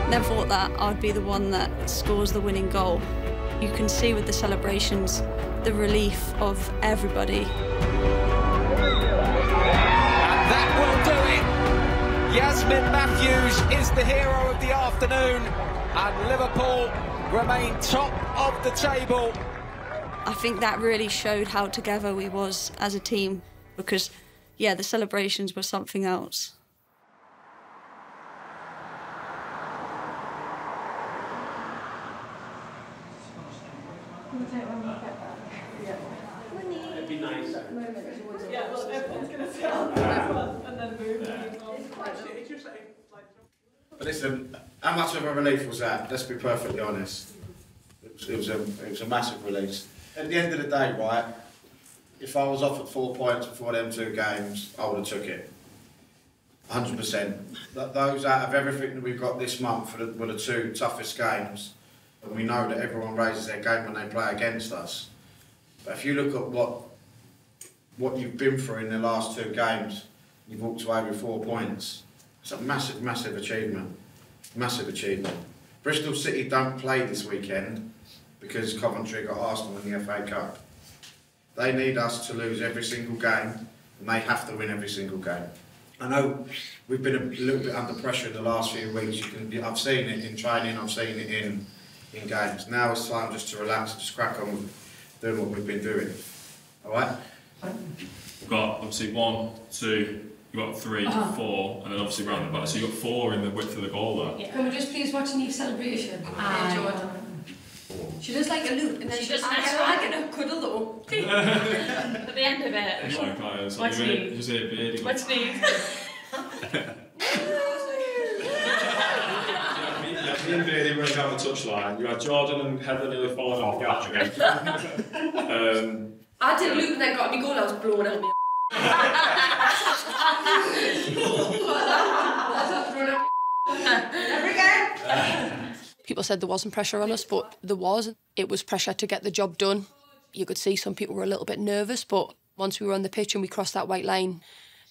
G: Never thought that I'd be the one that scores the winning goal. You can see with the celebrations the relief of everybody.
B: And that will do it. Yasmin Matthews is the hero of the afternoon, and Liverpool remain top of the table.
G: I think that really showed how together we was as a team, because yeah, the celebrations were something else.
L: It'd be nice.
F: Yeah, well, everyone's going to say and then move.
A: But listen, how much of a relief was that? Let's be perfectly honest. It was a massive release. At the end of the day, right, if I was offered 4 points before them 2 games, I would have took it. 100%. Those out of everything that we've got this month were the 2 toughest games. And we know that everyone raises their game when they play against us. But if you look at what you've been through in the last 2 games, you've walked away with 4 points. It's a massive, massive achievement. Massive achievement. Bristol City don't play this weekend because Coventry got Arsenal in the FA Cup. They need us to lose every single game, and they have to win every single game. I know we've been a little bit under pressure in the last few weeks. I've seen it in training, I've seen it in games. Now it's time just to relax and just crack on with doing what we've been doing. All right?
K: We've got obviously 1, 2, you've got 3, 4, and then obviously round the back. So you've got 4 in the width of the goal there.
L: Yeah. Can we just please watch Neve's celebration? Jordan. She does like a loop, and then she does like a cuddle though. At the end of it.
K: What's Neve? Just a beard.
L: What's Neve?
K: Me and Beardy went down the touchline. You had Jordan and Heather nearly falling off the arch again.
L: I did a loop and then got me goal. I was blown out of me. Every game.
N: People said there wasn't pressure on us, but there was. It was pressure to get the job done. You could see some people were a little bit nervous, but once we were on the pitch and we crossed that white line,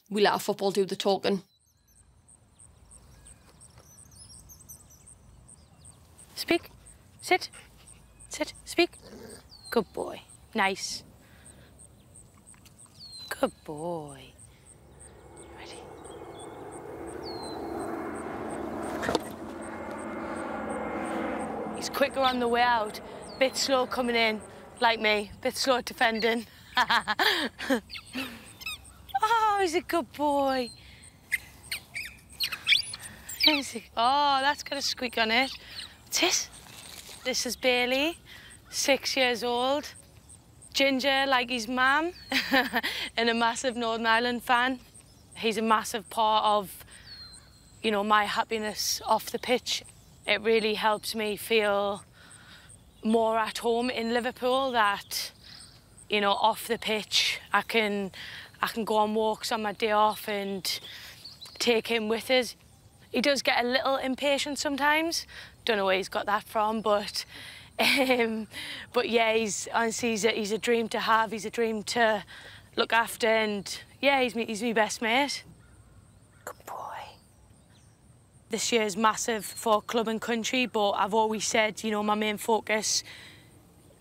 N: we let our football do the talking.
H: Speak. Sit. Sit. Speak. Good boy. Nice. Good boy. Ready? He's quicker on the way out, bit slow coming in, like me, bit slow defending. Oh, he's a good boy. Oh, that's got a squeak on it. What's this? This is Bailey, 6 years old. Ginger, like his mum, and a massive Northern Ireland fan. He's a massive part of, you know, my happiness off the pitch. It really helps me feel more at home in Liverpool, that, you know, off the pitch, I can go on walks on my day off and take him with us. He does get a little impatient sometimes. Don't know where he's got that from, but yeah, he's a dream to have. He's a dream to look after, and yeah, he's my best mate. Good boy. This year's massive for club and country, but I've always said, you know, my main focus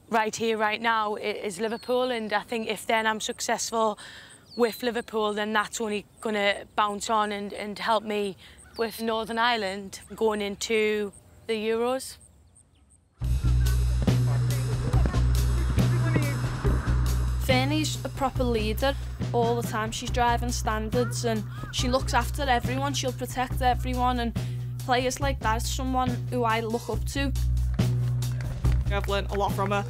H: right here, right now, is Liverpool, and I think if then I'm successful with Liverpool, then that's only going to bounce on and help me with Northern Ireland going into the Euros.
S: Fernie's a proper leader. All the time she's driving standards and she looks after everyone, she'll protect everyone, and players like that is someone who I look up to.
F: I've learnt a lot from her.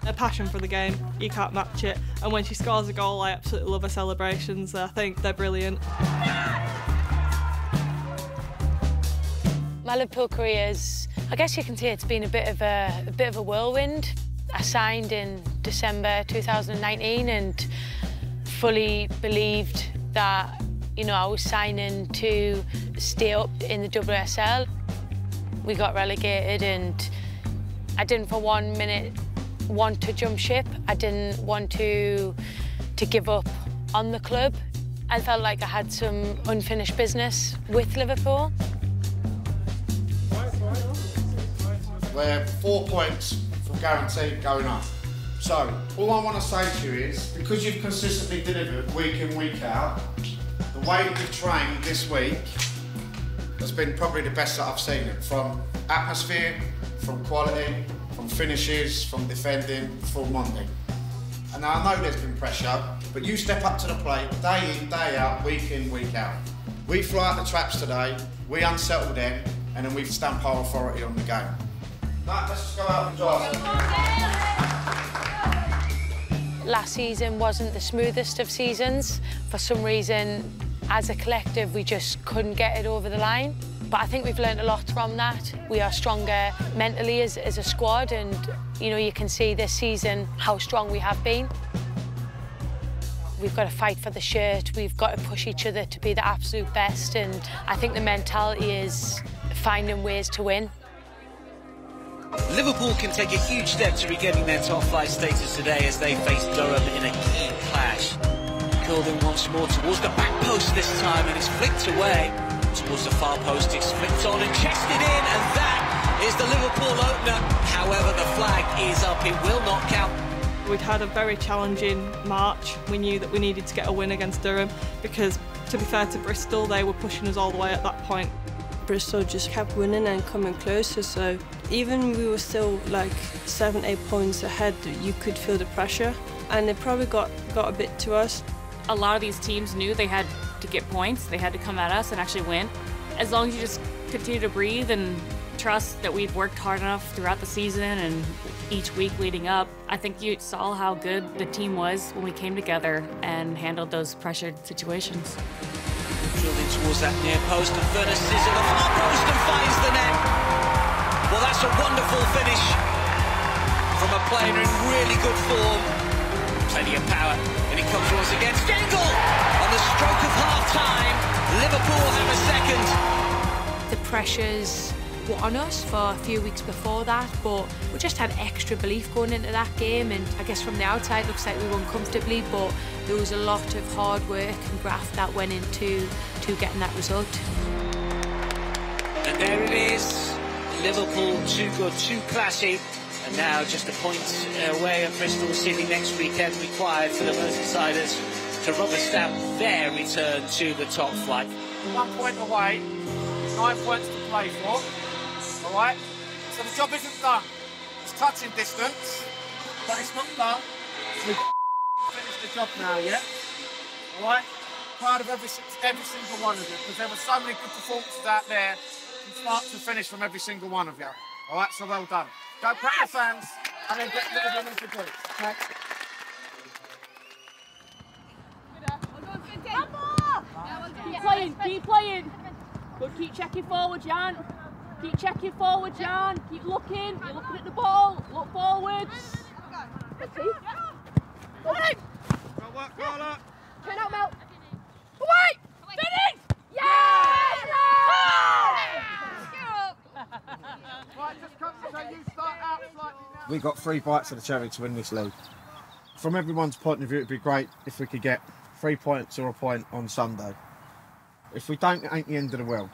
F: Her passion for the game, you can't match it. And when she scores a goal, I absolutely love her celebrations. I think they're brilliant.
H: My Liverpool career's, I guess you can say it's been a bit of a whirlwind. I signed in December 2019 and fully believed that, you know, I was signing to stay up in the WSL. We got relegated and I didn't for 1 minute want to jump ship. I didn't want to give up on the club. I felt like I had some unfinished business with Liverpool.
A: We're 4 points from guaranteed going up. So, all I want to say to you is, because you've consistently delivered week in, week out, the way that you've trained this week has been probably the best that I've seen it. From atmosphere, from quality, from finishes, from defending, from Monday. And now I know there's been pressure, but you step up to the plate day in, day out, week in, week out. We fly out the traps today, we unsettle them, and then we stamp our authority on the game. Right, let's just go out and drive.
H: Last season wasn't the smoothest of seasons. For some reason, As a collective, we just couldn't get it over the line. But I think we've learned a lot from that. We are stronger mentally as a squad, and you can see this season how strong we have been. We've got to fight for the shirt. We've got to push each other to be the absolute best, and I think the mentality is finding ways to win.
E: Liverpool can take a huge step to regaining their top 5 status today as they face Durham in a key clash. Curled in once more towards the back post this time, and it's flicked away. Towards the far post, it's flicked on and chested in, and that is the Liverpool opener. However, the flag is up, it will not count.
F: We'd had a very challenging March. We knew that we needed to get a win against Durham because, to be fair to Bristol, they were pushing us all the way at that point.
I: Bristol just kept winning and coming closer, so even we were still like 7-8 points ahead, you could feel the pressure, and it probably got a bit to us.
T: A lot of these teams knew they had to get points, they had to come at us and actually win. As long as you just continue to breathe and trust that we've worked hard enough throughout the season and each week leading up, I think you saw how good the team was when we came together and handled those pressured situations.
E: Drilled in towards that near post, and Furness is at the far post and finds the net. Well, that's a wonderful finish from a player in really good form. Plenty of power, and it comes once again. Stengel on the stroke of half-time. Liverpool have a second.
H: The pressures were on us for a few weeks before that, but we just had extra belief going into that game, and I guess from the outside it looks like we won comfortably, but there was a lot of hard work and graft that went into getting that result.
E: And there it is. Liverpool, too good, too classy. And now just a point away at Bristol City next weekend required for the Merseysiders to rubber stamp their return to the top flight.
U: 1 point away, 9 points to play for. All right? So the job isn't done. It's touching distance, but it's not done. We've finished the job now, yeah? All right? Proud of every single one of you, because there were so many good performances out there from start to finish from every single one of you. All right? So well done. Go pat the fans and then get little women to do it. Okay?
S: Keep playing, keep playing. Good, keep checking forward, Jan. Keep checking forward, Jan. Keep looking. You're looking at the ball. Look forwards. Go
U: work, Carla.
S: Turn out, Mel. Away! Finish! Yes!
U: Right, just come so you start out slightly now.
A: We got 3 bites of the cherry to win this league. From everyone's point of view, it'd be great if we could get 3 points or a point on Sunday. If we don't, it ain't the end of the world.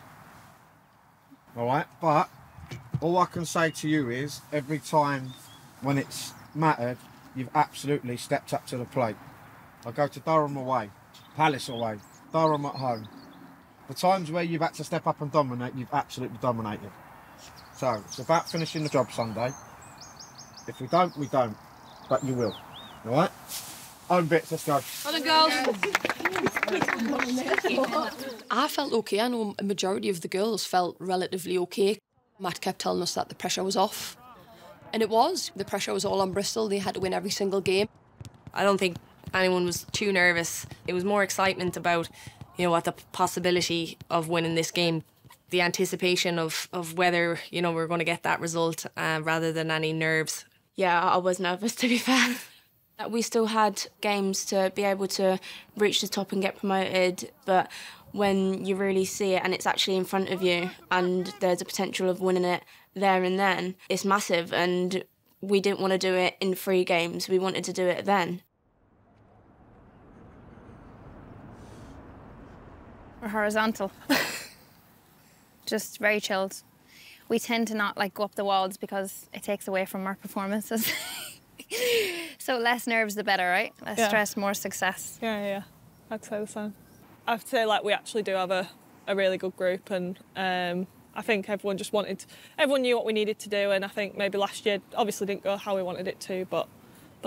A: All right, but all I can say to you is every time when it's mattered, you've absolutely stepped up to the plate. I go to Durham away, Palace away, Durham at home. The times where you've had to step up and dominate, you've absolutely dominated. So it's about finishing the job Sunday. If we don't, we don't, but you will. All right? Own bits, let's go.
S: On the girls.
N: I felt okay. I know a majority of the girls felt relatively okay. Matt kept telling us that the pressure was off. And it was. The pressure was all on Bristol. They had to win every single game.
C: I don't think anyone was too nervous. It was more excitement about, what the possibility of winning this game. The anticipation of whether, we're going to get that result rather than any nerves.
Y: Yeah, I was nervous, to be fair.
C: We still had games to be able to reach the top and get promoted, but when you really see it and it's actually in front of you and there's a potential of winning it there and then, it's massive, and we didn't want to do it in 3 games. We wanted to do it then.
O: We're horizontal. Just very chilled. We tend to not go up the walls because it takes away from our performances. So less nerves, the better, right? Less stress, more success.
F: Yeah. I'd say the same. I'd say we actually do have a really good group, and I think everyone knew what we needed to do, and I think maybe last year obviously didn't go how we wanted it to, but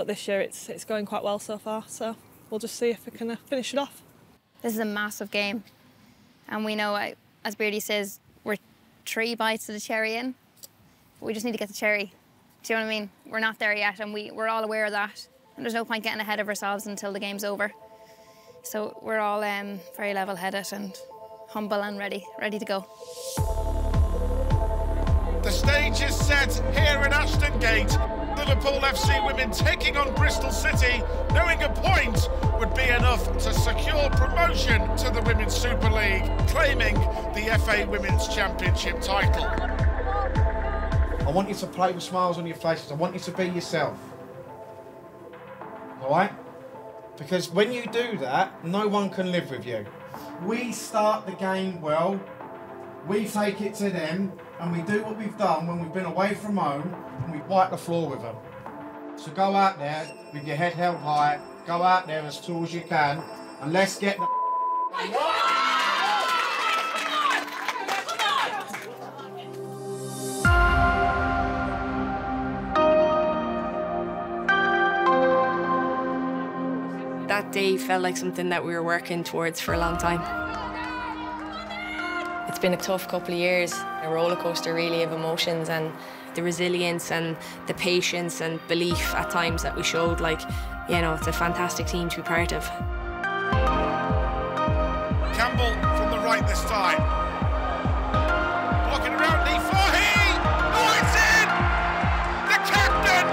F: this year it's going quite well so far, so we'll just see if we can finish it off.
O: This is a massive game, and we know, as Beardy says, we're 3 bites of the cherry in. We just need to get the cherry. Do you know what I mean? We're not there yet, and we're all aware of that. And there's no point getting ahead of ourselves until the game's over. So we're all very level-headed and humble and ready to go.
M: The stage is set here in Ashton Gate. Liverpool FC women taking on Bristol City, knowing a point would be enough to secure promotion to the Women's Super League, claiming the FA Women's Championship title.
A: I want you to play with smiles on your faces. I want you to be yourself. All right? Because when you do that, no one can live with you. We start the game well, we take it to them, and we do what we've done when we've been away from home, and we wipe the floor with them. So go out there with your head held high, go out there as tall as you can, and let's get the
C: That day felt like something that we were working towards for a long time. It's been a tough couple of years, a roller coaster really of emotions, and the resilience and the patience and belief at times that we showed, like, you know, it's a fantastic team to be part of.
M: Campbell from the right this time. Blocking around Lee Fahy. Oh, it's in! The captain!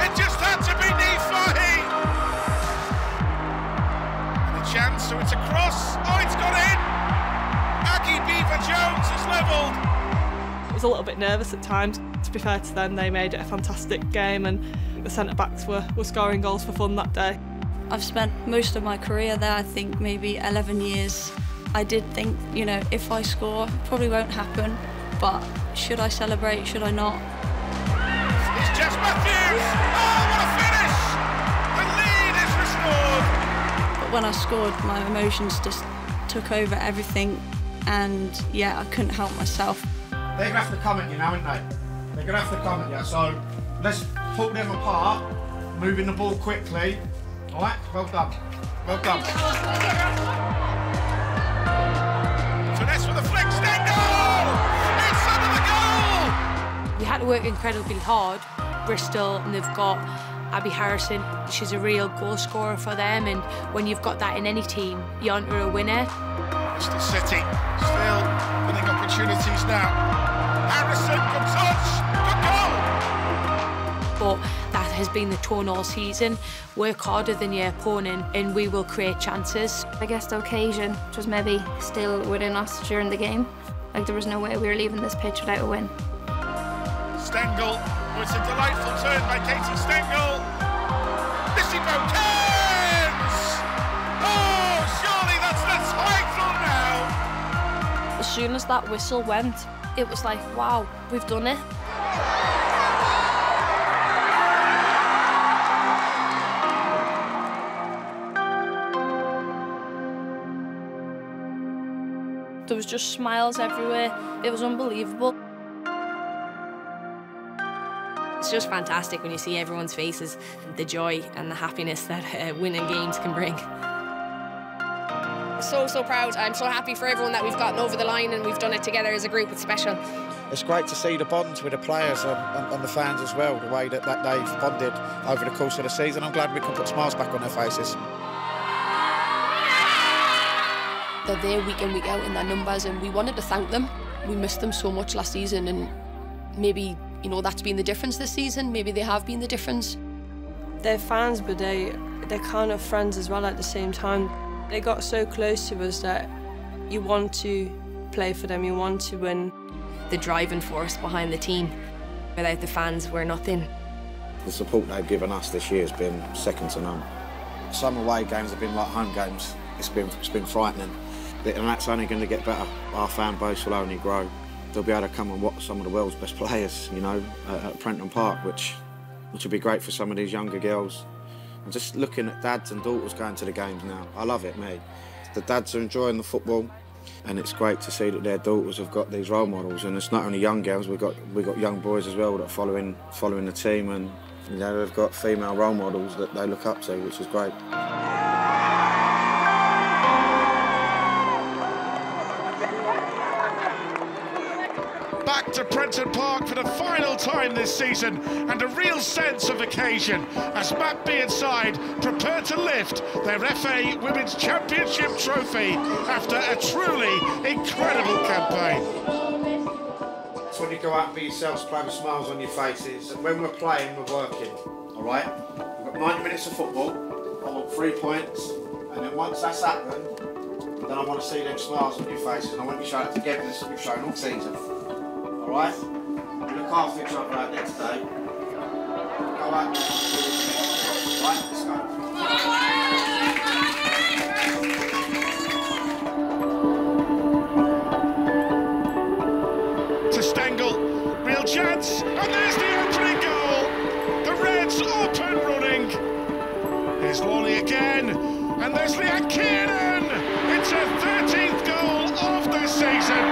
M: It just had to be Lee Fahy. And a chance, so it's a cross. Oh, it's got in! Aggie Beaver-Jones is levelled.
F: I was a little bit nervous at times. To be fair to them, they made it a fantastic game, and the centre-backs were scoring goals for fun that day.
G: I've spent most of my career there, I think maybe 11 years. I did think, you know, if I score, it probably won't happen, but should I celebrate, should I not?
M: It's Jess Matthews! Oh, what a finish! The lead is restored!
G: But when I scored, my emotions just took over everything, and yeah, I couldn't help myself.
A: They're going to have to come at you now, aren't they? They're going to have to come at you, so let's pull them apart, moving the ball quickly. All right, well done. Well done.
M: Finesse with a flick, Stengel! It's under the goal!
H: We had to work incredibly hard. Bristol, and they've got Abby Harrison. She's a real goal scorer for them, and when you've got that in any team, you're onto a winner.
M: Bristol City still winning opportunities now. Harrison, good touch, good goal!
H: But that has been the tone all season. Work harder than your opponent and we will create chances.
O: I guess the occasion was maybe still within us during the game. Like, there was no way we were leaving this pitch without a win.
M: Stengel, oh, it's a delightful turn by Katie Stengel. Missy Bokens! Oh, surely that's the title now!
S: As soon as that whistle went, it was like, wow, we've done it. There was just smiles everywhere. It was unbelievable.
C: It's just fantastic when you see everyone's faces, the joy and the happiness that winning games can bring.
D: So proud. I'm so happy for everyone that we've gotten over the line and we've done it together as a group. It's special.
P: It's great to see the bonds with the players and the fans as well, the way that they've bonded over the course of the season. I'm glad we can put smiles back on their faces.
N: They're there week in, week out in their numbers, and we wanted to thank them. We missed them so much last season, and maybe, you know, that's been the difference this season. Maybe they have been the difference.
I: They're fans, but they're kind of friends as well at the same time. They got so close to us that you want to play for them, you want to win.
C: The driving force behind the team. Without the fans, we're nothing.
P: The support they've given us this year has been second to none. Some away games have been like home games. It's been frightening. And that's only going to get better. Our fan base will only grow. They'll be able to come and watch some of the world's best players, you know, at Prenton Park, which will be great for some of these younger girls. And just looking at dads and daughters going to the games now, I love it, me. The dads are enjoying the football, and it's great to see that their daughters have got these role models. And it's not only young girls, we've got young boys as well that are following the team, and you know, they've got female role models that they look up to, which is great.
M: back to Prenton Park for the final time this season, and a real sense of occasion as Matt Beard's side prepare to lift their FA Women's Championship trophy after a truly incredible campaign.
P: It's when you go out and be yourselves, play with smiles on your faces. And when we're playing, we're working, all right? We've got 90 minutes of football, I want 3 points, and then once that's happened, then I want to see them smiles on your faces, and I want you to show that togetherness that we've shown all season. All right? We look after each other out there today. Go out. Right, let's go.
M: To Stengel, real chance, and there's the opening goal. The Reds up and running. Here's Lawley again, and there's Leanne Kiernan. It's her 13th goal of the season.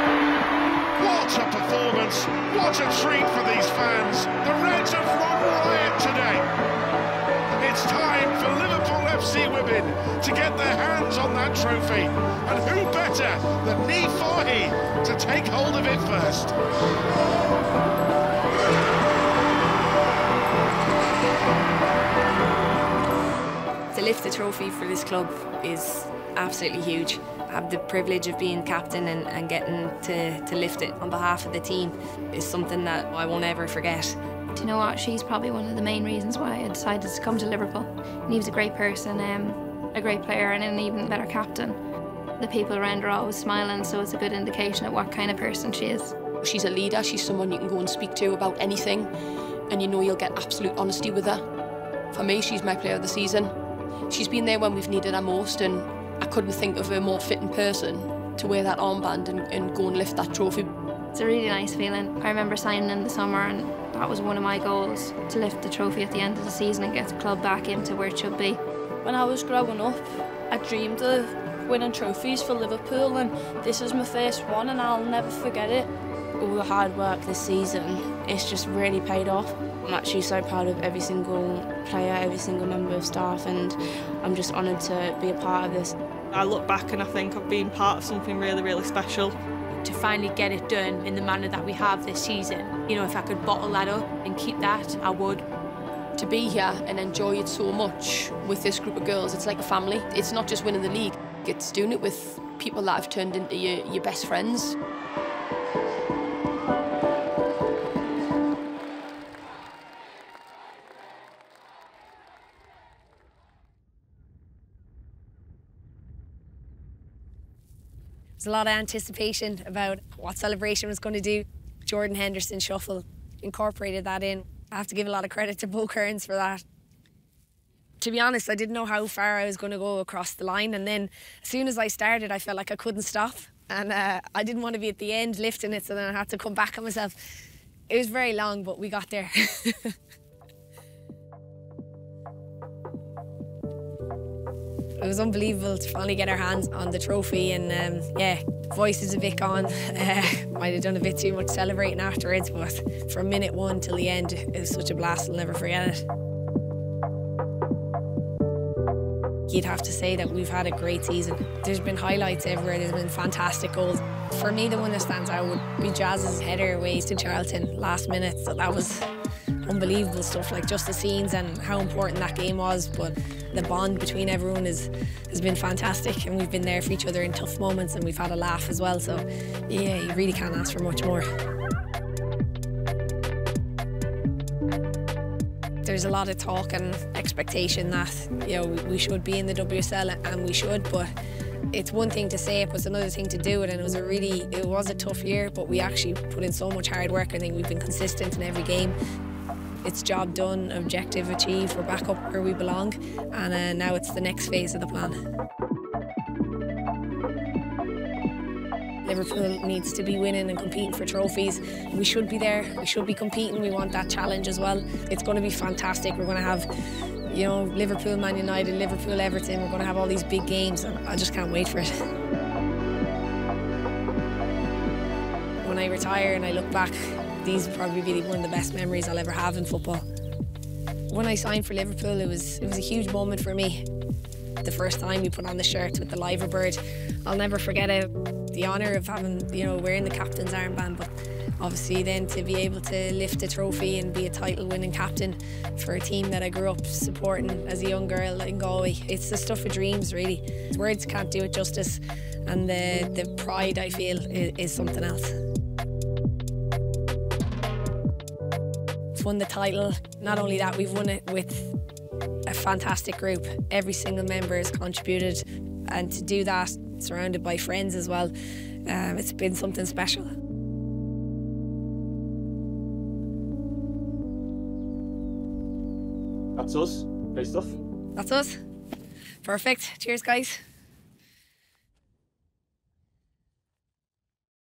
M: What a performance, what a treat for these fans. The Reds have run riot today. It's time for Liverpool FC women to get their hands on that trophy. And who better than Niamh Fahey to take hold of it first?
C: To lift the trophy for this club is absolutely huge. I have the privilege of being captain and getting to lift it on behalf of the team is something that I won't ever forget.
O: Do you know what? She's probably one of the main reasons why I decided to come to Liverpool. Niamh's a great person, a great player, and an even better captain. The people around her are always smiling, so it's a good indication of what kind of person she is.
N: She's a leader, she's someone you can go and speak to about anything, and you know you'll get absolute honesty with her. For me, she's my player of the season. She's been there when we've needed her most, and I couldn't think of a more fitting person to wear that armband and go and lift that trophy.
O: It's a really nice feeling. I remember signing in the summer, and that was one of my goals, to lift the trophy at the end of the season and get the club back into where it should be.
S: When I was growing up, I dreamed of winning trophies for Liverpool, and this is my first one, and I'll never forget it.
C: All the hard work this season, it's just really paid off. I'm actually so proud of every single player, every single member of staff, and I'm just honoured to be a part of this.
F: I look back and I think I've been part of something really, really special.
H: To finally get it done in the manner that we have this season, you know, if I could bottle that up and keep that, I would.
N: To be here and enjoy it so much with this group of girls, it's like a family. It's not just winning the league, it's doing it with people that have turned into your best friends.
C: There's a lot of anticipation about what celebration was going to do. Jordan Henderson Shuffle incorporated that in. I have to give a lot of credit to Bo Kearns for that. To be honest, I didn't know how far I was going to go across the line, and then as soon as I started, I felt like I couldn't stop, and I didn't want to be at the end lifting it, so then I had to come back on myself. It was very long, but we got there. It was unbelievable to finally get our hands on the trophy, and yeah, voice is a bit gone. Might have done a bit too much celebrating afterwards, but from minute one till the end, it was such a blast, I'll never forget it. You'd have to say that we've had a great season. There's been highlights everywhere, there's been fantastic goals. For me, the one that stands out would be Jazz's header away to Charlton last minute, so that was unbelievable stuff, like just the scenes and how important that game was, but the bond between everyone has been fantastic, and we've been there for each other in tough moments, and we've had a laugh as well, so yeah, you really can't ask for much more. There's a lot of talk and expectation that, you know, we should be in the WSL, and we should, but it's one thing to say it, but it's another thing to do it, and it was a tough year, but we actually put in so much hard work. I think we've been consistent in every game. It's job done, objective achieved, we're back up where we belong, and now it's the next phase of the plan. Liverpool needs to be winning and competing for trophies. We should be there, we should be competing, we want that challenge as well. It's going to be fantastic. We're going to have, you know, Liverpool, Man United, Liverpool, Everton. We're going to have all these big games, and I just can't wait for it. When I retire and I look back, these will probably be one of the best memories I'll ever have in football. When I signed for Liverpool, it was a huge moment for me. The first time we put on the shirt with the Liver Bird, I'll never forget it. The honour of having, you know, wearing the captain's armband, but obviously then to be able to lift a trophy and be a title-winning captain for a team that I grew up supporting as a young girl in Galway. It's the stuff of dreams, really. Words can't do it justice, and the pride I feel is something else. We've won the title. Not only that, we've won it with a fantastic group. Every single member has contributed, and to do that surrounded by friends as well, it's been something special.
J: That's us. Great stuff.
C: That's us. Perfect. Cheers, guys.